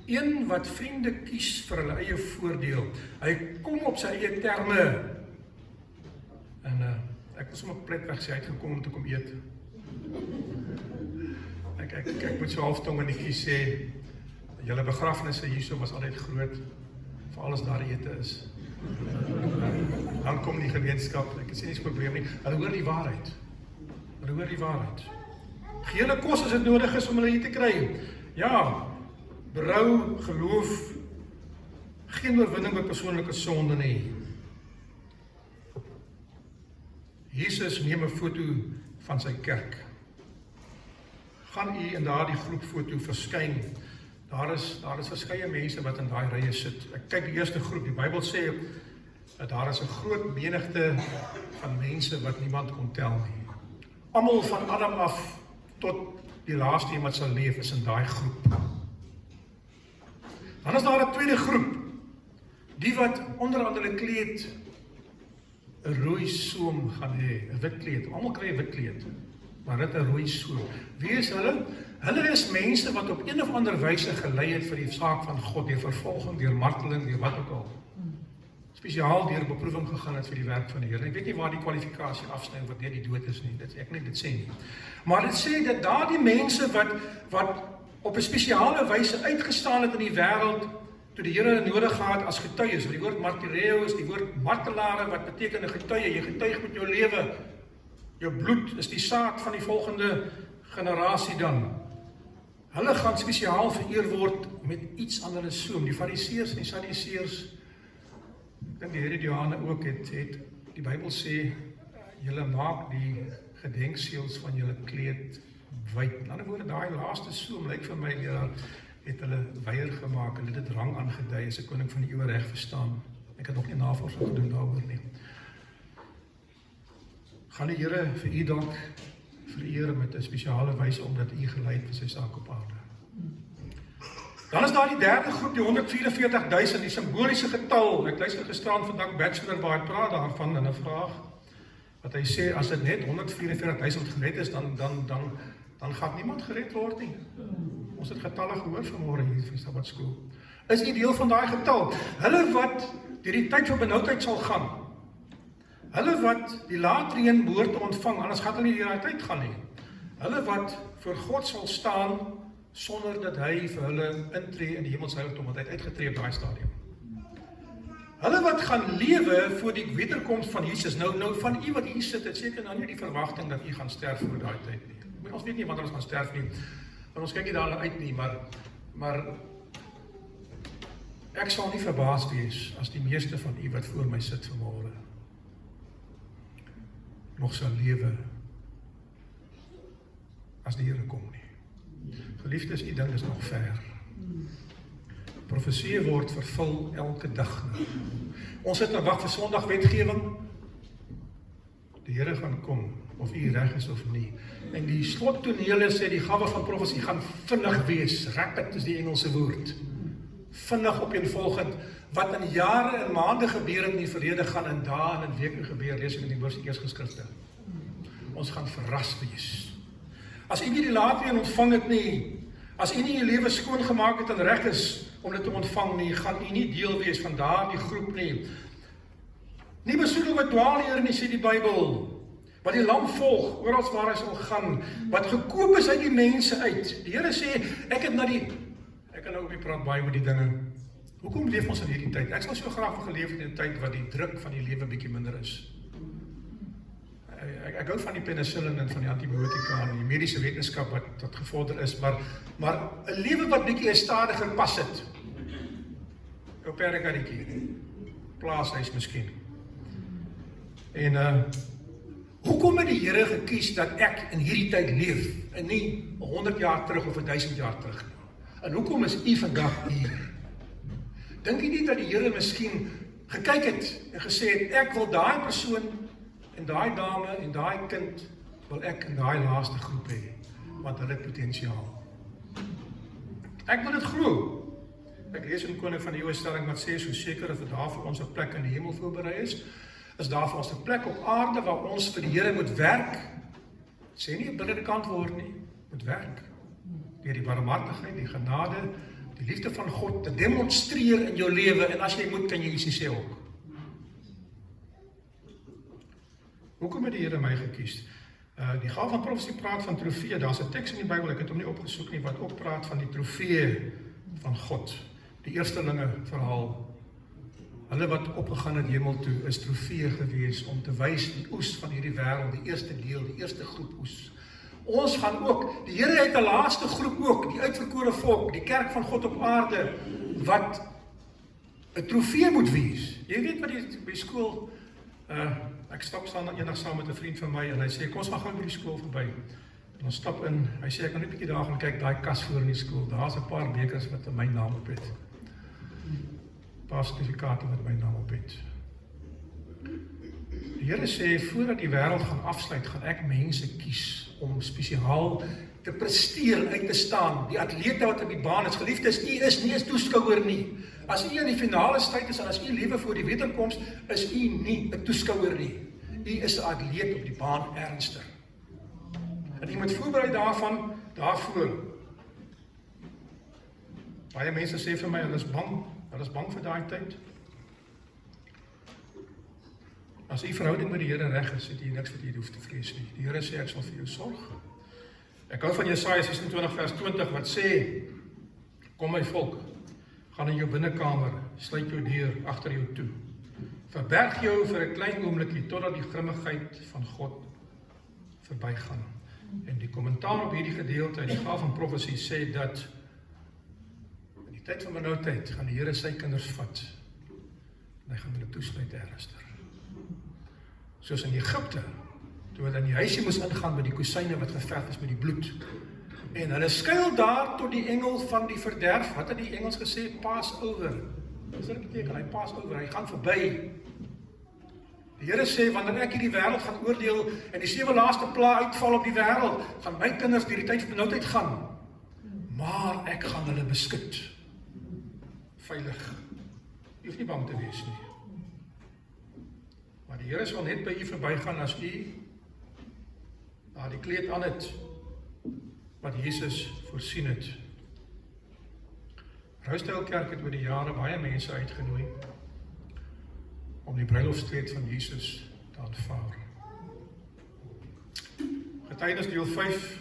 Een wat vriende kies vir hulle eie voordeel. Hy kom op sy eie terme. En ek was sommer pletweg sê, hy het gekom om te kom eet. Ek moet so halftong in die kies sê, julle begrafnisse hierso was altyd groot, vir alles daar ete is. Dan kom die gemeenskap, ek sê nie so probleem nie, hulle hoor die waarheid. Gee hulle kos as dit nodig is om hulle hier te kry. Ja, berou, geloof, geen oorwinning by persoonlike sonde nie. Jesus neem 'n foto van sy kerk. Gaan u in daardie groepfoto verskyn. Daar is verskeie mense wat in daai rye sit. Ek kyk die eerste groep, die Bybel sê dat daar is 'n groot menigte van mense wat niemand kon tel nie. Almal van Adam af tot die laaste een wat sal leef is in daai groep. Dan is daar 'n tweede groep, die wat onder hulle kleed 'n rooi soem gaan hê, 'n wit kleed. Almal kry 'n wit kleed, maar dit 'n rooi soem. Wie is hulle? Hulle is mense wat op een of ander wyse gelei het vir die saak van God, deur vervolging, deur marteling, deur wat ook al. Spesiaal deur beproewing gegaan het vir die werk van die Here. Ek weet nie waar die kwalifikasie afsny wat net die dood is nie. Ek net dit sê nie. Maar dit sê dat daardie mense wat op 'n spesiale wyse uitgestaan het in die wêreld toe die Here nodig gehad as getuies. Die woord martyreo is die woord martelare wat beteken 'n getuie. Jy getuig met jou lewe. Jou bloed is die saad van die volgende generasie dan. Hulle gaan spesiaal vereer word met iets aan hulle soem. Die Fariseërs en die Sadduseërs, ek dink die Herodiane ook het die Bybel sê, julle maak die gedenkseels van julle kleed wit. In ander woorde, daai laaste soem lyk vir my het hulle weier gemaak en dit rang aangedui as 'n koning van die eeue reg verstaan. Ek het nog nie navorsing gedoen daaroor nie. gaan die Here vir u dalk vereer met 'n spesiale wyse omdat u gelei het vir sy saak op aarde. Dan is daar die derde groep, die 144.000, die simboliese getal. Ek luister gisteraan vandag Bachelor waar hy praat daarvan in 'n vraag, wat hy sê, as dit net 144.000 gered is, dan gaan niemand gered word nie. Ons het getalle gehoor vanmôre hier vir Sabbatskool. Is u deel van daai getal? Hulle wat deur die tyd van benoudheid sal gaan. Hulle wat die laatreën behoort te ontvang, anders gaan hulle nie deur daai tyd gaan nie. Hulle wat voor God sal staan sonder dat hy vir hulle intree in die hemelsheiligdom, want hy het uitgetree op daai stadium. Hulle wat gaan lewe voor die wederkoms van Jesus. Nou van u wat hier sit, het seker nou nie die verwagting dat u gaan sterf voor daai tyd nie. Ons weet nie wanneer ons gaan sterf nie, want ons kyk nie daarna uit nie, maar ek sal nie verbaas wees as die meeste van u wat voor my sit vanmôre nog sal lewe as die Here kom nie. Geliefdes, u ding is nog ver. Profesie word vervul elke dag nou. Ons sit nou wag vir Sondag wetgewing. Die Here gaan kom, of u reg is of nie. En die slottonele sê die gawe van profesie gaan vinnig wees. Rapid is die Engelse woord. Vinnig opeenvolgend. Wat in jare en maande gebeur het in die verlede, gaan in dae en in weke gebeur, lees ek in die Woordsekersgeskrifte. Ons gaan verras wees. As u nie die laatreën ontvang het nie, as u nie u lewe skoon gemaak het en reg is om dit te ontvang nie, gaan u nie deel wees van daardie groep nie. Nie besoedel met dwaalleer nie, sê die Bybel. Wat die lam volg, oral waar hy sal gaan, wat gekoop is uit die mense uit. Die Here sê, ek kan nou ook nie praat baie oor die dinge. Hoekom leef ons in hierdie tyd? Ek sal so graag geleef het in 'n tyd wat die druk van die lewe bietjie minder is. Ek hou van die penicillin en van die antibiotika en die mediese wetenskap wat gevorder is, maar 'n lewe wat bietjie stadiger pas het. Jou perdekarretjie, plaashuis miskien. En hoekom het die Here gekies dat ek in hierdie tyd leef en nie 100 jaar terug of 1000 jaar terug nie? En hoekom is u vandag hier? Dink jy nie dat die Here miskien gekyk het en gesê het, ek wil daai persoon en daai dame en daai kind wil ek in daai laaste groep hê, want hulle het potensiaal. Ek wil dit glo. Ek lees in Koning van die Eeue stelling wat sê, so seker as dit daar vir ons 'n plek in die hemel voorberei is daar vir ons 'n plek op aarde waar ons vir die Here moet werk. Sê nie 'n binnekant word nie, moet werk. Deur die barmhartigheid, die genade, die liefde van God te demonstreer in jou lewe, en as jy moet, kan jy iets sê ook. Hoekom het die Here my gekies? Die gawe van profesie praat van trofee. Daar's 'n teks in die Bybel, ek het hom nie opgesoek nie, wat ook praat van die trofee van God. Die eerstelinge verhaal. Hulle wat opgegaan het hemel toe, is trofee gewees om te wys die oes van hierdie wêreld, die eerste deel, die eerste groep oes. Ons gaan ook, die Here het 'n laaste groep ook, die uitverkore volk, die kerk van God op aarde, wat 'n trofee moet wees. Jy weet wat die by skool, ek stap eendag saam met 'n vriend van my en hy sê, kom ons gaan gou by die skool verby. En ons stap in, hy sê, ek kan net 'n bietjie daar gaan kyk, daai kas voor in die skool, daar's 'n paar bekers wat my naam op het. 'n Paar sertifikate wat my naam op het. Die Here sê, voordat die wêreld gaan afsluit, gaan ek mense kies om spesiaal te presteer, uit te staan. Die atlete wat op die baan is, geliefdes, u is nie eens toeskouer nie. As u in die finale stryd is en as u lewe voor die wederkoms, is u nie 'n toeskouer nie. U is 'n atleet op die baan ernstig. En u moet voorberei daarvoor. Baie mense sê vir my, hulle is bang vir daai tyd. As u verhouding met die Here reg is, het u niks wat u hoef te vrees nie. Die Here sê, ek sal vir jou sorg. Ek hou van Jesaja 26 vers 20 wat sê, kom my volk, gaan in jou binnekamer, sluit jou deur agter jou toe. Verberg jou vir 'n klein oombliekie totdat die grimmigheid van God verbygaan. En die kommentaar op hierdie gedeelte uit die gawe van profesie sê dat in die tyd van benoudheid gaan die Here sy kinders vat en hy gaan hulle toesluit ernstig. Soos in Egipte, toe hulle in die huisie moes ingaan met die kusyne wat geverf is met die bloed. En hulle skuil daar tot die engel van die verderf, wat het die Engels gesê, pass over. Wat is dit beteken? Hy pass over, hy gaan verby. Die Here sê, wanneer ek hierdie wêreld gaan oordeel en die 7 laaste plaag uitval op die wêreld, gaan my kinders deur die tyd van benoudheid gaan. Maar ek gaan hulle beskud. Veilig. Jy hoef nie bang te wees nie. Maar die Here sal net by u verbygaan as u die kleed aan het wat Jesus voorsien het. Ruistyl Kerk het oor die jare baie mense uitgenooi om die bruilofskleed van Jesus te aanvaar. Getuienis deel 5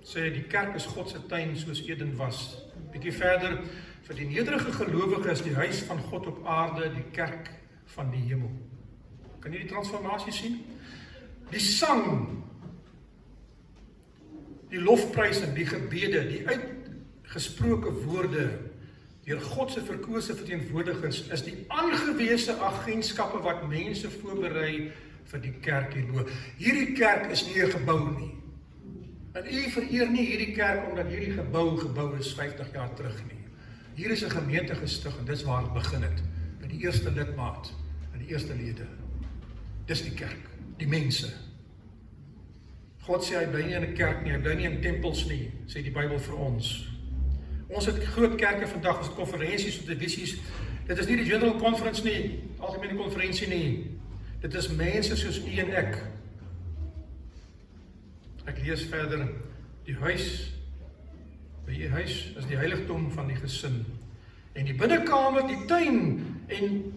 sê die kerk is God se tuin soos Eden was. Bietjie verder, vir die nederige gelowige is die huis van God op aarde die kerk van die hemel. Kan jy die transformasie sien? Die sang, die lofprysing, die gebede, die uitgesproke woorde deur God se verkose verteenwoordigers is die aangewese agentskappe wat mense voorberei vir die kerk hierbo. Hierdie kerk is nie 'n gebou nie. En u vereer nie hierdie kerk omdat hierdie gebou is 50 jaar terug nie. Hier is 'n gemeente gestig en dis waar het begin het. By die eerste lidmaat en die eerste lede. Dis die kerk, die mense. God sê hy bly nie in 'n kerk nie, hy bly nie in tempels nie, sê die Bybel vir ons. Ons het groot kerke vandag, ons het konferensies, televisies. Dit is nie die General Conference nie, algemene konferensie nie. Dit is mense soos u en ek. Ek lees verder, die huis, by u huis is die heiligdom van die gesin. En die binnekamer, die tuin en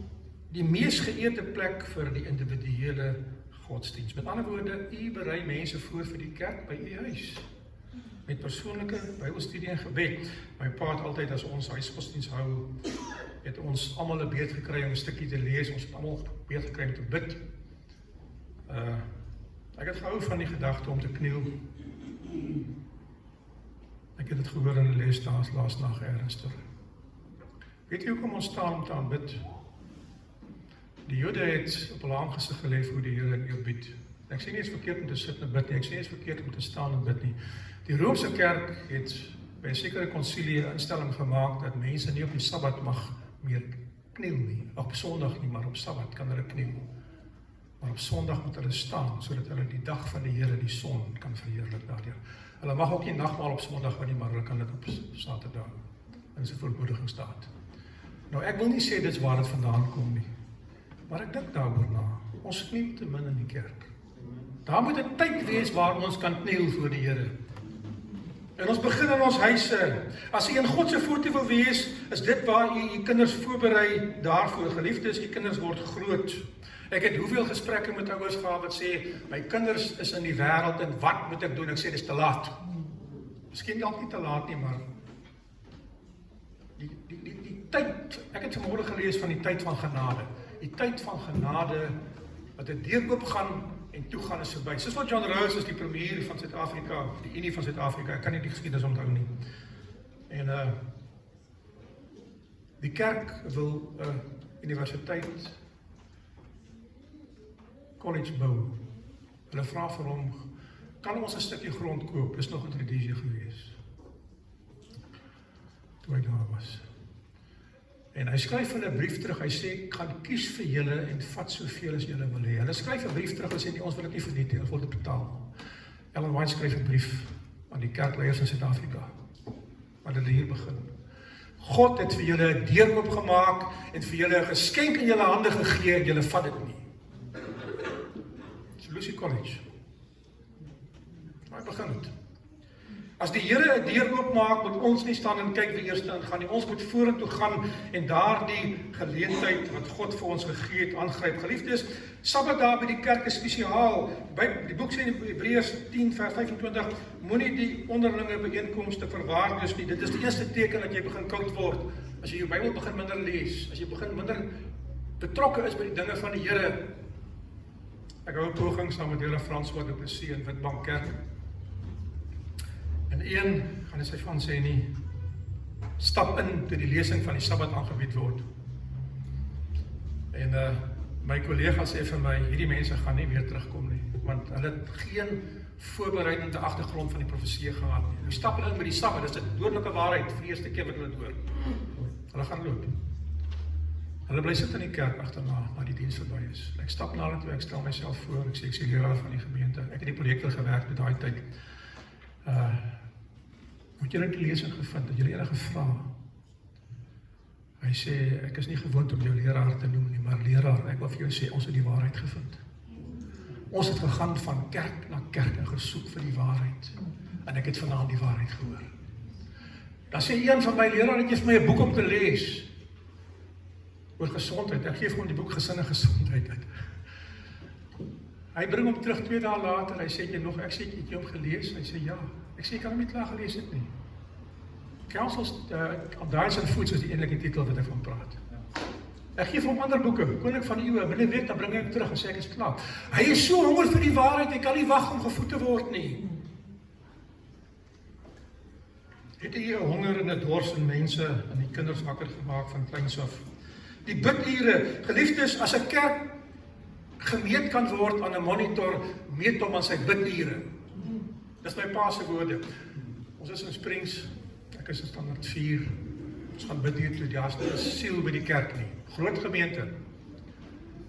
die mees geëerde plek vir die individuele godsdienst. Met ander woorde, u berei mense voor vir die kerk by u huis. Met persoonlike Bybelstudie en gebed. My pa het altyd as ons huisgodsdienst hou, het ons almal 'n beurt gekry om 'n stukkie te lees, ons het almal 'n beurt gekry om te bid. Ek het gehou van die gedagte om te kniel. Ek het dit gehoor in 'n les laas nag ernstig. Weet jy hoekom ons staan om te aanbid? Die Jode het op hulle aangesig gelê voor die Here en eerbied. Ek sê nie eens verkeerd om te sit en bid nie, ek sê nie eens verkeerd om te staan en bid nie. Die Romeinse kerk het by 'n sekere konsilie 'n instelling gemaak dat mense nie op die Sabbat mag meer kniel nie. Op Sondag nie, maar op Sabbat kan hulle kniel. Maar op Sondag moet hulle staan, sodat hulle die dag van die Here, die son, kan verheerlik daardeur. Hulle mag ook nie nagmaal op Sondag nie, maar hulle kan dit op Saterdag in sy voorbereidingsstaat. Nou ek wil nie sê dit is waar dit vandaan kom nie, maar ek dink daaroor na. Ons kniel te min in die kerk. Daar moet 'n tyd wees waar ons kan kniel voor die Here. En ons begin in ons huise. As u in God se voorte wil wees, is dit waar u kinders voorberei daarvoor. Geliefdes, u kinders word groot. Ek het hoeveel gesprekke met ouers gehad wat sê, my kinders is in die wêreld en wat moet ek doen? Ek sê, dis te laat. Miskien dalk nie te laat nie, maar die tyd, ek het vanmôre gelees van die tyd van genade. Die tyd van genade, wat 'n deur oop gaan, en toe gaan is verby. Soos wat John Rose is die premier van Suid-Afrika, die Unie van Suid-Afrika, ek kan nie die geskiedenis onthou nie. En die kerk wil 'n universiteit, college bou. Hulle vra vir hom, kan ons 'n stukkie grond koop? Dis nog 'n tradisie gewees. Toe hy daar was. En hy skryf hulle 'n brief terug, hy sê, ek gaan kies vir julle en vat soveel as julle wil hê. Hulle skryf 'n brief terug en sê, nee, ons wil dit nie verniet nie, ons wil dit betaal. Ellen White skryf 'n brief aan die kerkleiers in Suid-Afrika, maar dit hier begin. God het vir julle 'n deur oopgemaak en vir julle 'n geskenk in julle hande gegee en julle vat dit nie. Lucy College. Maar begin het. As die Here 'n deur oopmaak, moet ons nie staan en kyk wie eers ingaan nie. Ons moet vorentoe gaan en daardie geleentheid wat God vir ons gegee het, aangryp. Geliefdes, Sabbat daar by die kerk is spesiaal. Die boek sê in Hebreërs 10 vers 25, moenie die onderlinge byeenkomste verwaarloos nie. Dit is die eerste teken dat jy begin koud word. As jy jou Bybel begin minder lees, as jy begin minder betrokke is by die dinge van die Here. Ek hou 'n poging saam met Here François Du Plessis in Witbank Kerk. En een gaan hy sy van sê nie, stap in toe die lesing van die Sabbat aangebied word. En my kollega sê vir my, hierdie mense gaan nie weer terugkom nie, want hulle het geen voorbereidende agtergrond van die profesie gehad nie. Hulle stap in by die Sabbat, dis 'n dodelike waarheid vir die eerste keer wat hulle dit hoor. Hulle gaan loop. Hulle bly sit in die kerk agterna, na die diens verby is. Ek stap na hulle toe, ek stel myself voor, ek sê ek is die leraar van die gemeente. Ek het die projekte gewerk met daai tyd. Moet julle die lesing gevind, het julle enige vrae? Hy sê, ek is nie gewoond om jou leraar te noem nie, maar leraar, ek wil vir jou sê, ons het die waarheid gevind. Ons het gegaan van kerk na kerk en gesoek vir die waarheid. En ek het vanaand die waarheid gehoor. Dan sê een van my leraar, het jy vir my 'n boek om te lees oor gesondheid. Ek gee vir hom die boek Gesin en Gesondheid uit. Hy bring hom terug 2 dae later, hy sê, ek sê, het jy hom gelees? Hy sê, ja. Ek sê, ek kan hom nie klaar gelees het nie. Counsels on Diets and Foods is die enige titel wat ek van praat. Ek gee vir hom ander boeke, Koning van die Eeuwe, binne 'n week, dan bring hy hom terug en sê ek is klaar. Hy is so honger vir die waarheid, hy kan nie wag om gevoed te word nie. Het jy 'n honger en 'n dors in mense en die kinders wakker gemaak van kleins af? Die bidure, geliefdes, as 'n kerk gemeet kan word aan 'n monitor, meet hom aan sy bidure. Dis my pa se woorde. Ons is in Springs, ek is in standaard 4, ons gaan bid hier toe, daar is nie 'n siel by die kerk nie. Groot gemeente.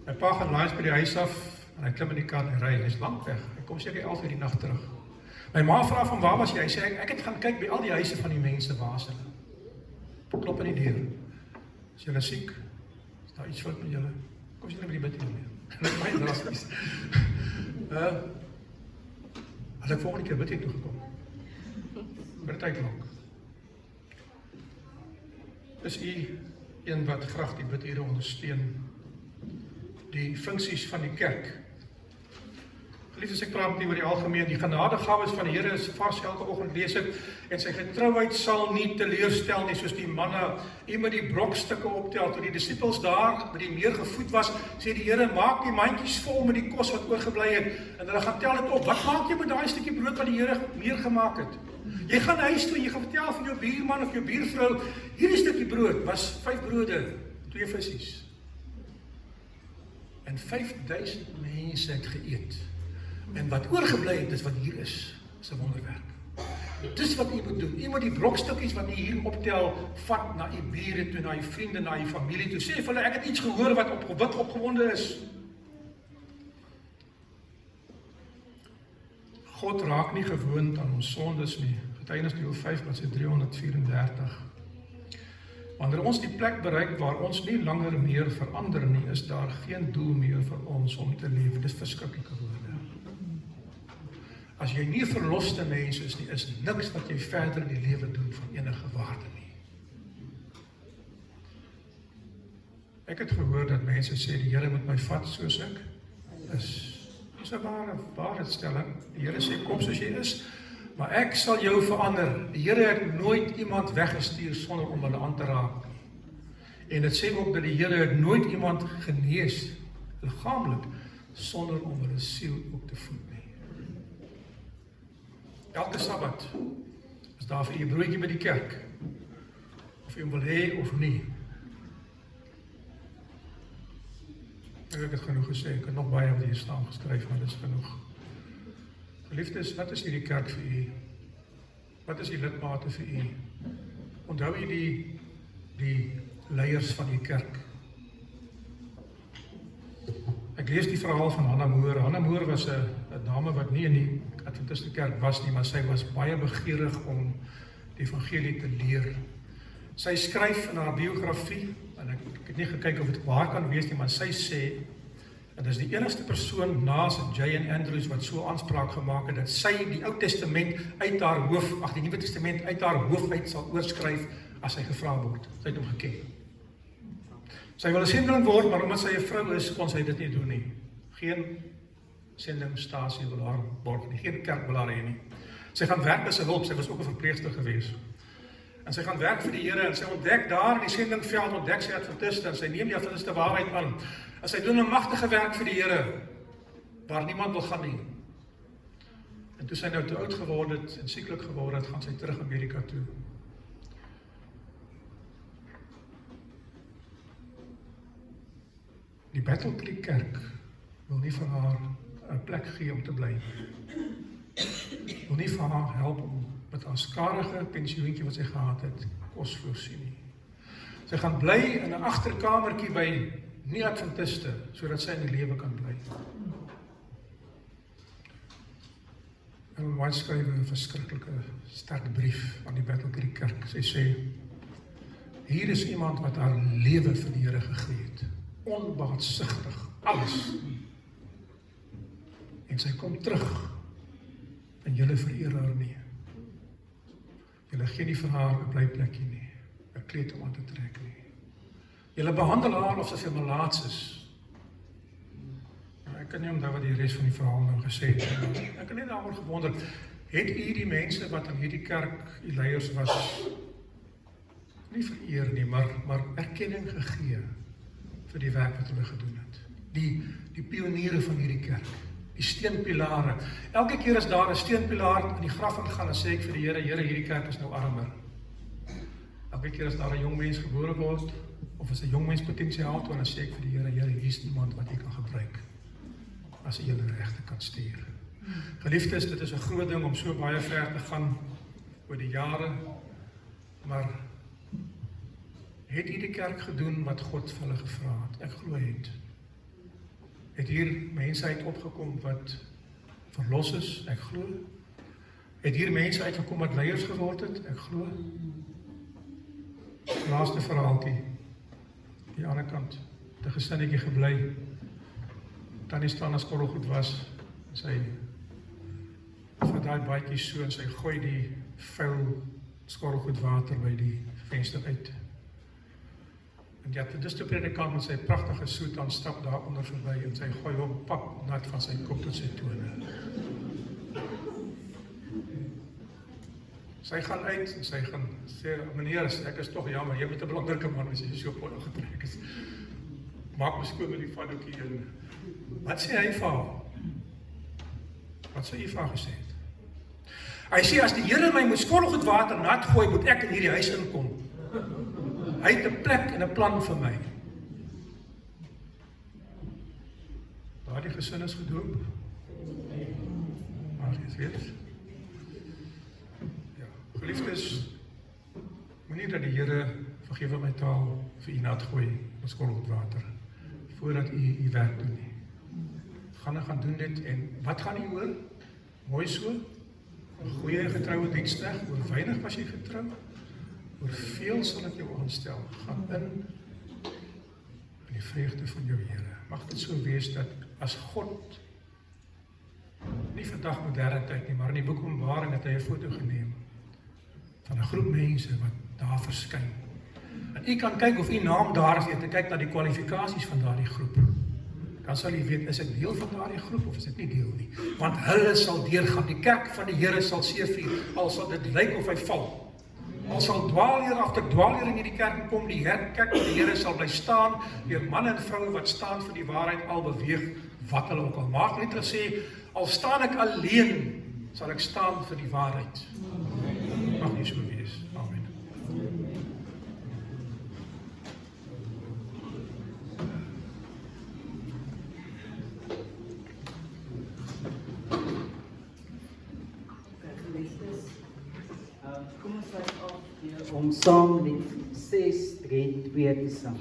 My pa gaan laas by die huis af, en hy klim in die kar en ry, hy is lank weg, hy kom seker 11 uur die nag terug. My ma vra van waar was jy? Hy sê, ek het gaan kyk by al die huise van die mense, waar is hulle? Klop in die deur. Is julle siek? Is daar iets fout met julle? Kom julle by die bid hier mee. Dit is baie drasties. As ek volgende keer bid hier toegekom. By die tydklok. Is u een wat graag die bidure ondersteun, die funksies van die kerk. Geliefdes, ek praat nie oor die algemeen, die genadegawes van die Here is vars elke oggend lees ek, en sy getrouheid sal nie teleurstel nie, soos die manne, met die brokstukke optel, toe die disippels daar met die meer gevoed was, sê die Here, maak die mandjies vol met die kos wat oorgebly het, en hulle gaan tel dit op, wat maak jy met daai stukkie brood wat die Here meer gemaak het? Jy gaan huis toe en jy gaan vertel vir jou buurman of jou buurvrou, hierdie stukkie brood was 5 brode, 2 visies. En 5000 mense het geëet. En wat oorgebly het, is wat hier is 'n wonderwerk. Dis wat u moet doen. U moet die brokstukkies wat u hier optel, vat na u bure toe, na u vriende, na u familie toe. Sê vir hulle, ek het iets gehoor wat opgewonde is. God raak nie gewoond aan ons sondes nie. Getuienis deel 5, bladsy 334. Wanneer ons die plek bereik waar ons nie langer meer verander nie, is daar geen doel meer vir ons om te lewe. Dis verskriklike woorde. As jy nie 'n verloste mens is nie, is niks wat jy verder in die lewe doen van enige waarde nie. Ek het gehoor dat mense sê, die Here moet my vat soos ek is. Dis 'n waarheidstelling. Die Here sê, kom soos jy is, maar ek sal jou verander. Die Here het nooit iemand weggestuur sonder om hulle aan te raak. En dit sê ook dat die Here het nooit iemand genees, liggaamlik, sonder om hulle siel ook te voed nie. Elke Sabbat is daar vir 'n broodjie by die kerk, of jy hom wil hê of nie. Ek het genoeg gesê, ek het nog baie wat hier staan geskryf, maar dit is genoeg. Geliefdes, wat is hierdie kerk vir u? Wat is die lidmate vir u? Onthou u die leiers van die kerk? Ek lees die verhaal van Hannah More. Hannah More was 'n dame wat nie in die Adventiste kerk was nie, maar sy was baie begeerig om die evangelie te leer. Sy skryf in haar biografie, en ek het nie gekyk of dit waar kan wees nie, maar sy sê, en dis die enigste persoon naas J.N. Andrews wat so aanspraak gemaak het, dat sy die Ou Testament uit haar hoof, die Nuwe Testament uit haar hoof uit sal oorskryf as sy gevra word. Sy het hom geken. Sy wil 'n sendeling word, maar omdat sy 'n vrou is, kon sy dit nie doen nie. Geen sendingstasie wil haar borg nie, geen kerk wil haar hê nie. Sy gaan werk as 'n hulp, sy was ook 'n verpleegster gewees. En sy gaan werk vir die Here, en sy ontdek daar in die sendingveld, ontdek sy Adventiste, en sy neem die Adventiste waarheid aan. En sy doen 'n magtige werk vir die Here, waar niemand wil gaan nie. En toe sy nou te oud geword het, en sieklik geword het, gaan sy terug Amerika toe. Die Battle Creek Kerk wil nie vir haar 'n plek gee om te bly. Wil nie vir haar help om met haar skadige pensioentjie wat sy gehad het, kos voorsien nie. Sy gaan bly in 'n agterkamertjie by nie-adventiste, sodat sy in die lewe kan bly. En White skryf 'n verskriklike sterk brief aan die Battle Creek Kerk. Sy sê, hier is iemand wat haar lewe vir die Here gegee het. Onbaatsigtig, alles. En sy kom terug, en julle vereer haar nie. Julle gee nie vir haar 'n blyplekkie nie, 'n kleed om aan te trek nie. Julle behandel haar of sy malaats is. Ek kan nie onthou wat die res van die verhaal nou gesê het. Ek het net daaroor gewonder, het u die mense wat in hierdie kerk die leiers was, nie vereer nie, maar erkenning gegee vir die werk wat hulle gedoen het. Die pioniere van hierdie kerk, die steunpilare. Elke keer as daar 'n steunpilaar in die graf ingaan, dan sê ek vir die Here, Here, hierdie kerk is nou armer. Elke keer as daar 'n jong mens gebore word, of as 'n jong mens potensiaal toon, dan sê ek vir die Here, Here, hier is iemand wat jy kan gebruik, as jy julle regte kan stuur. Geliefdes, dit is 'n groot ding om so baie ver te gaan oor die jare, maar het hierdie kerk gedoen wat God vir hulle gevra het? Ek glo het. Het hier mense uit opgekom wat verlos is? Ek glo. Het hier mense uitgekom wat leiers geword het? Ek glo. Laaste verhaaltjie, die ander kant, 'n gesinnetjie gebly. Tannie staan as korrelgoed was, sy vat daai baadjie so en sy gooi die vuil skorrelgoed water by die venster uit. En die adventiste predikant met sy pragtige soet dan stap daar onder verby en sy gooi hom pap nat van sy kop tot sy tone. Sy gaan uit en sy gaan sê, meneer, ek is toch jammer, jy moet 'n belangrike man as jy so op oor getrek is. Maak my skoon met die vadoekie en wat sê hy vir haar? Wat sê hy vir haar gesê het? Hy sê, as die Here my moet skorrelgoed water nat gooi, moet ek in hierdie huis inkom. Hy het 'n plek en 'n plan vir my. Daardie gesin is gedoop. Maar jy weet, ja, geliefdes, moenie dat die Here, vergewe my taal, vir u nat gooi met skorrelgoed water, voordat u werk doen nie. Gaan doen dit en wat gaan u hoor? Mooi so, 'n goeie en getroue diensknegt, oor weinig was jy getrou, oor veel sal ek jou aanstel, gaan in die vreugde van jou Here. Mag dit so wees dat as God, nie vandag moderne tyd nie, maar in die boek Openbaring het hy 'n foto geneem van 'n groep mense wat daar verskyn. En u kan kyk of u naam daar is, te kyk na die kwalifikasies van daardie groep. Dan sal jy weet, is ek deel van daardie groep of is ek nie deel nie? Want hulle sal deurgaan, die kerk van die Here sal seëvier, al sal dit lyk of hy val. Al sal dwaalleer agter dwaalleer in hierdie kerk kom, die kerk van die Here sal bly staan, deur manne en vroue wat staan vir die waarheid, al beweeg wat hulle ook al maak. Net gesê, al staan ek alleen, sal ek staan vir die waarheid. Mag nie so wees. Amen. Kom ons sluit af hier om saam met 6:3:2 te sing.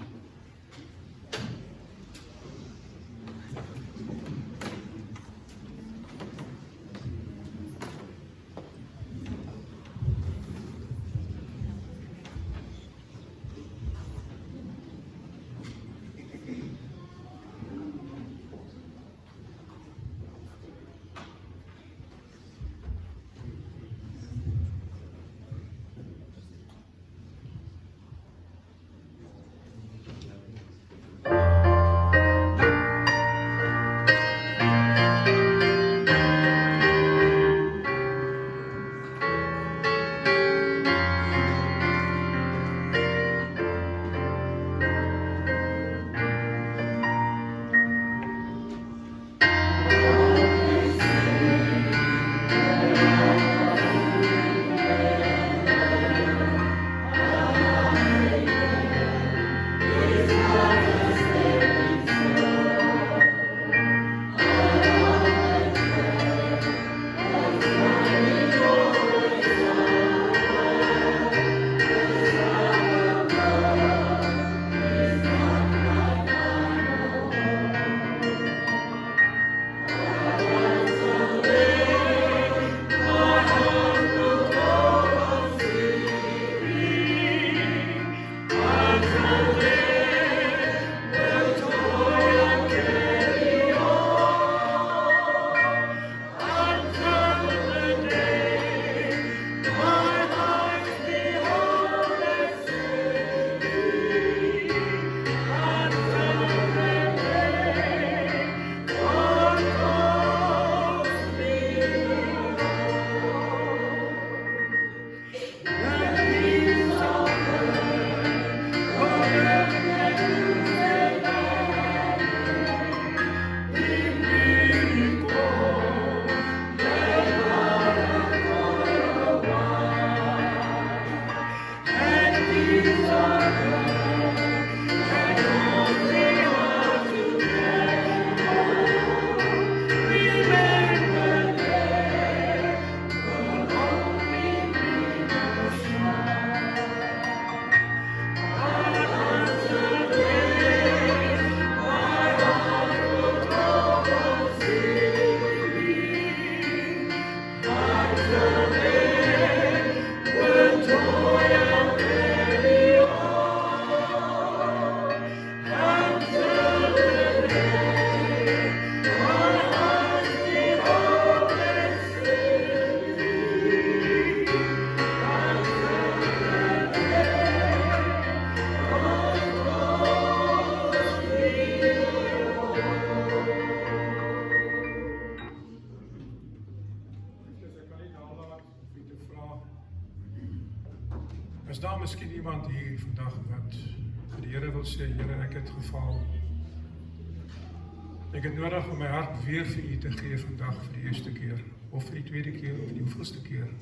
Is daar miskien iemand hier vandag wat vir die Here wil sê, Here, ek het gefaal. Ek het nodig om my hart weer vir U te gee vandag vir die eerste keer, of vir die tweede keer, of die hoeveelste keer.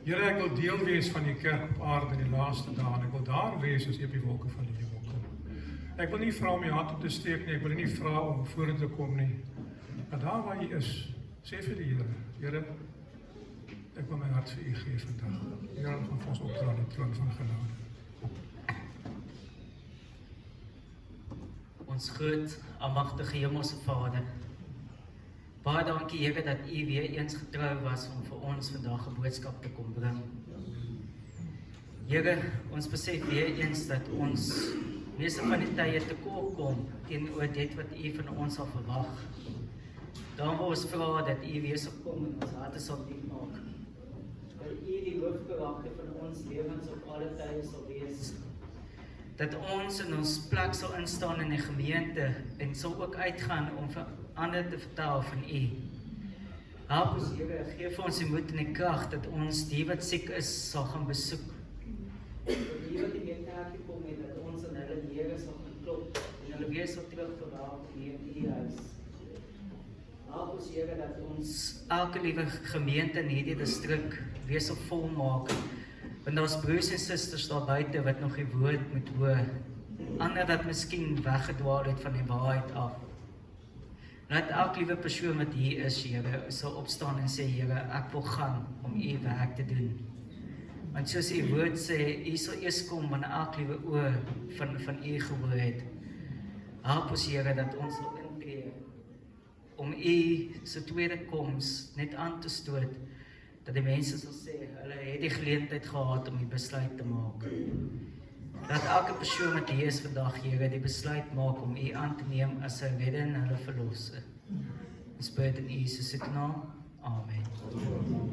Here, ek wil deel wees van die kerk op aarde in die laaste dae, en ek wil daar wees as U op die wolke van die hemel kom. Ek wil nie vra om U hand op te steek nie, ek wil nie vra om vorentoe te kom nie. Maar daar waar U is, sê vir die Here, Here, ek wil my hart vir U gee vandag. Here, gaan vir ons opdra aan die troon van genade. Ons groot, almagtige Hemelse Vader, baie dankie Here dat U weer eens getrou was om vir ons vandag 'n boodskap te kom bring. Here, ons besef weer eens dat ons meeste van die tye tekort kom teenoor dit wat U van ons sal verwag. Daarom wil ons vra dat U weer sal kom en ons harte sal diep maak. Dat U die hoofkarakter van ons lewens op alle tye sal wees. Dat ons in ons plek sal instaan in die gemeente en sal ook uitgaan om vir ander te vertel van U. Help ons, Here, gee vir ons die moed en die krag dat ons die wat siek is sal gaan besoek. Dat die wat in die kerk kom en dat ons aan hulle Here sal gaan klop en hulle weer sal terugverwelkom hier in U huis. Help ons, Here, dat ons elke liewe gemeente in hierdie distrik weer sal volmaak. Want daar's broers en susters daar buite wat nog die woord moet hoor. Ander wat miskien weggedwaal het van die waarheid af. Laat elke liewe persoon wat hier is, Here, sal opstaan en sê, Here, ek wil gaan om U werk te doen. Want soos U woord sê, U sal eers kom wanneer elke liewe oor van U gehoor het. Help ons, Here, dat ons sal intree om U se tweede koms net aan te stoot, dat die mense sal sê, hulle het die geleentheid gehad om die besluit te maak. Dat elke persoon wat hier is vandag, Here, die besluit maak om U aan te neem as sy redder en hulle verlosser. Ons bid in Jesus se naam. Amen.